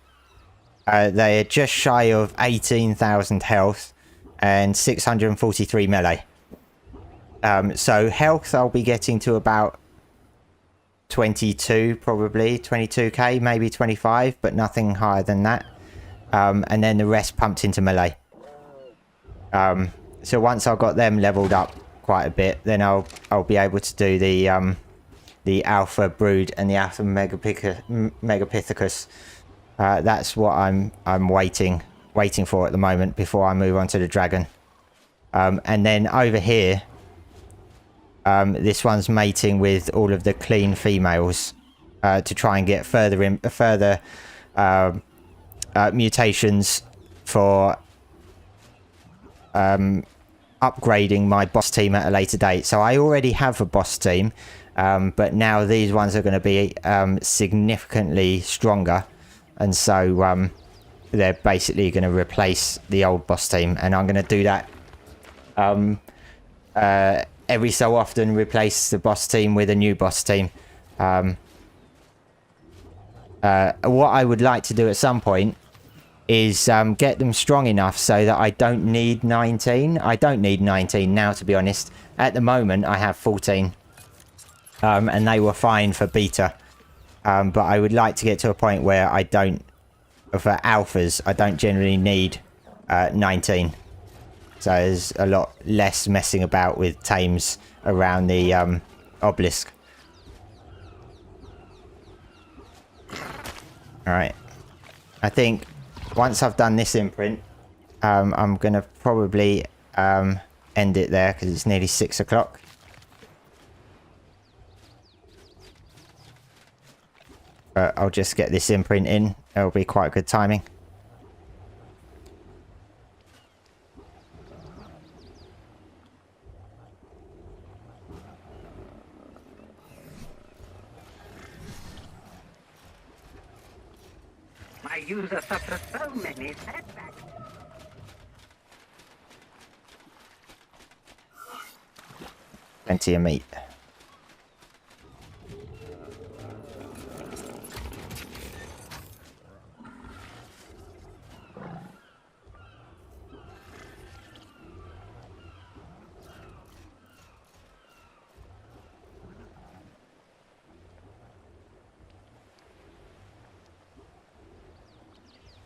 they are just shy of 18,000 health and 643 melee. So health I'll be getting to about 22, probably 22k, maybe 25, but nothing higher than that. And then the rest pumped into melee. So once I've got them leveled up quite a bit, then I'll be able to do the alpha brood and the alpha megapithecus. That's what I'm waiting for at the moment before I move on to the dragon. And then over here, this one's mating with all of the clean females to try and get further mutations for upgrading my boss team at a later date. So I already have a boss team, but now these ones are going to be significantly stronger, and so they're basically going to replace the old boss team, and I'm going to do that every so often, replace the boss team with a new boss team. What I would like to do at some point is get them strong enough so that I don't need 19. I don't need 19 now, to be honest. At the moment, I have 14. And they were fine for beta. But I would like to get to a point where I don't... For alphas, I don't generally need 19. So there's a lot less messing about with tames around the obelisk. Alright. I think once I've done this imprint, I'm going to probably end it there because it's nearly 6 o'clock. I'll just get this imprint in. It'll be quite good timing. My user suffers so many setbacks. Plenty of meat.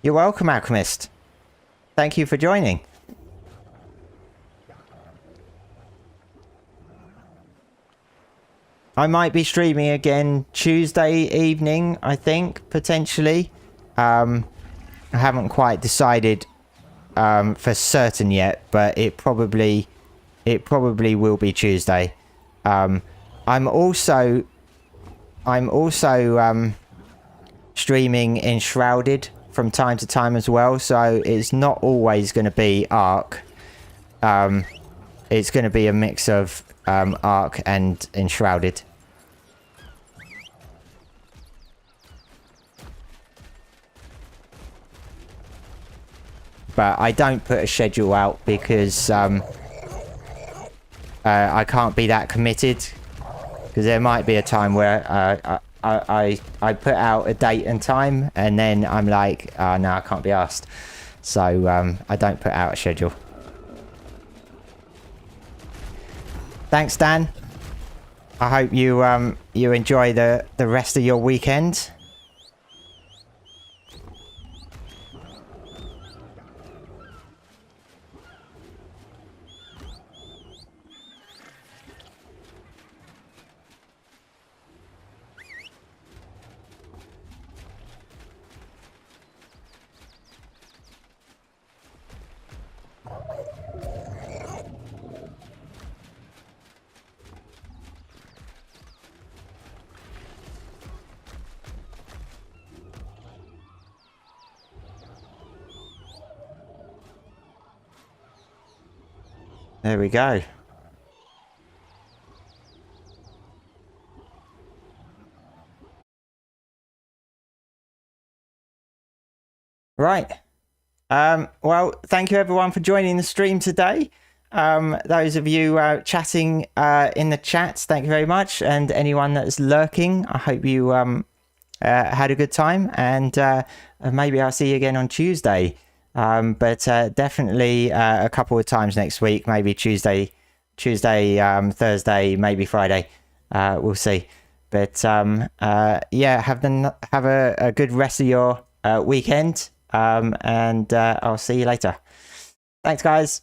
You're welcome, Alchemist. Thank you for joining. I might be streaming again Tuesday evening, I think, potentially. I haven't quite decided for certain yet, but it probably will be Tuesday. I'm also streaming Enshrouded from time to time as well, so it's not always going to be Ark. It's going to be a mix of Ark and Enshrouded. but I don't put a schedule out because I can't be that committed, because there might be a time where I put out a date and time and then I'm like, oh no, I can't be asked. So I don't put out a schedule. Thanks, Dan. I hope you you enjoy the rest of your weekend. There we go. Right. Well, thank you everyone for joining the stream today. Those of you chatting in the chats, thank you very much. And anyone that's lurking, I hope you had a good time. And maybe I'll see you again on Tuesday. But definitely a couple of times next week, maybe Tuesday, Thursday, maybe Friday. We'll see. But yeah, have a good rest of your weekend. And I'll see you later. Thanks, guys.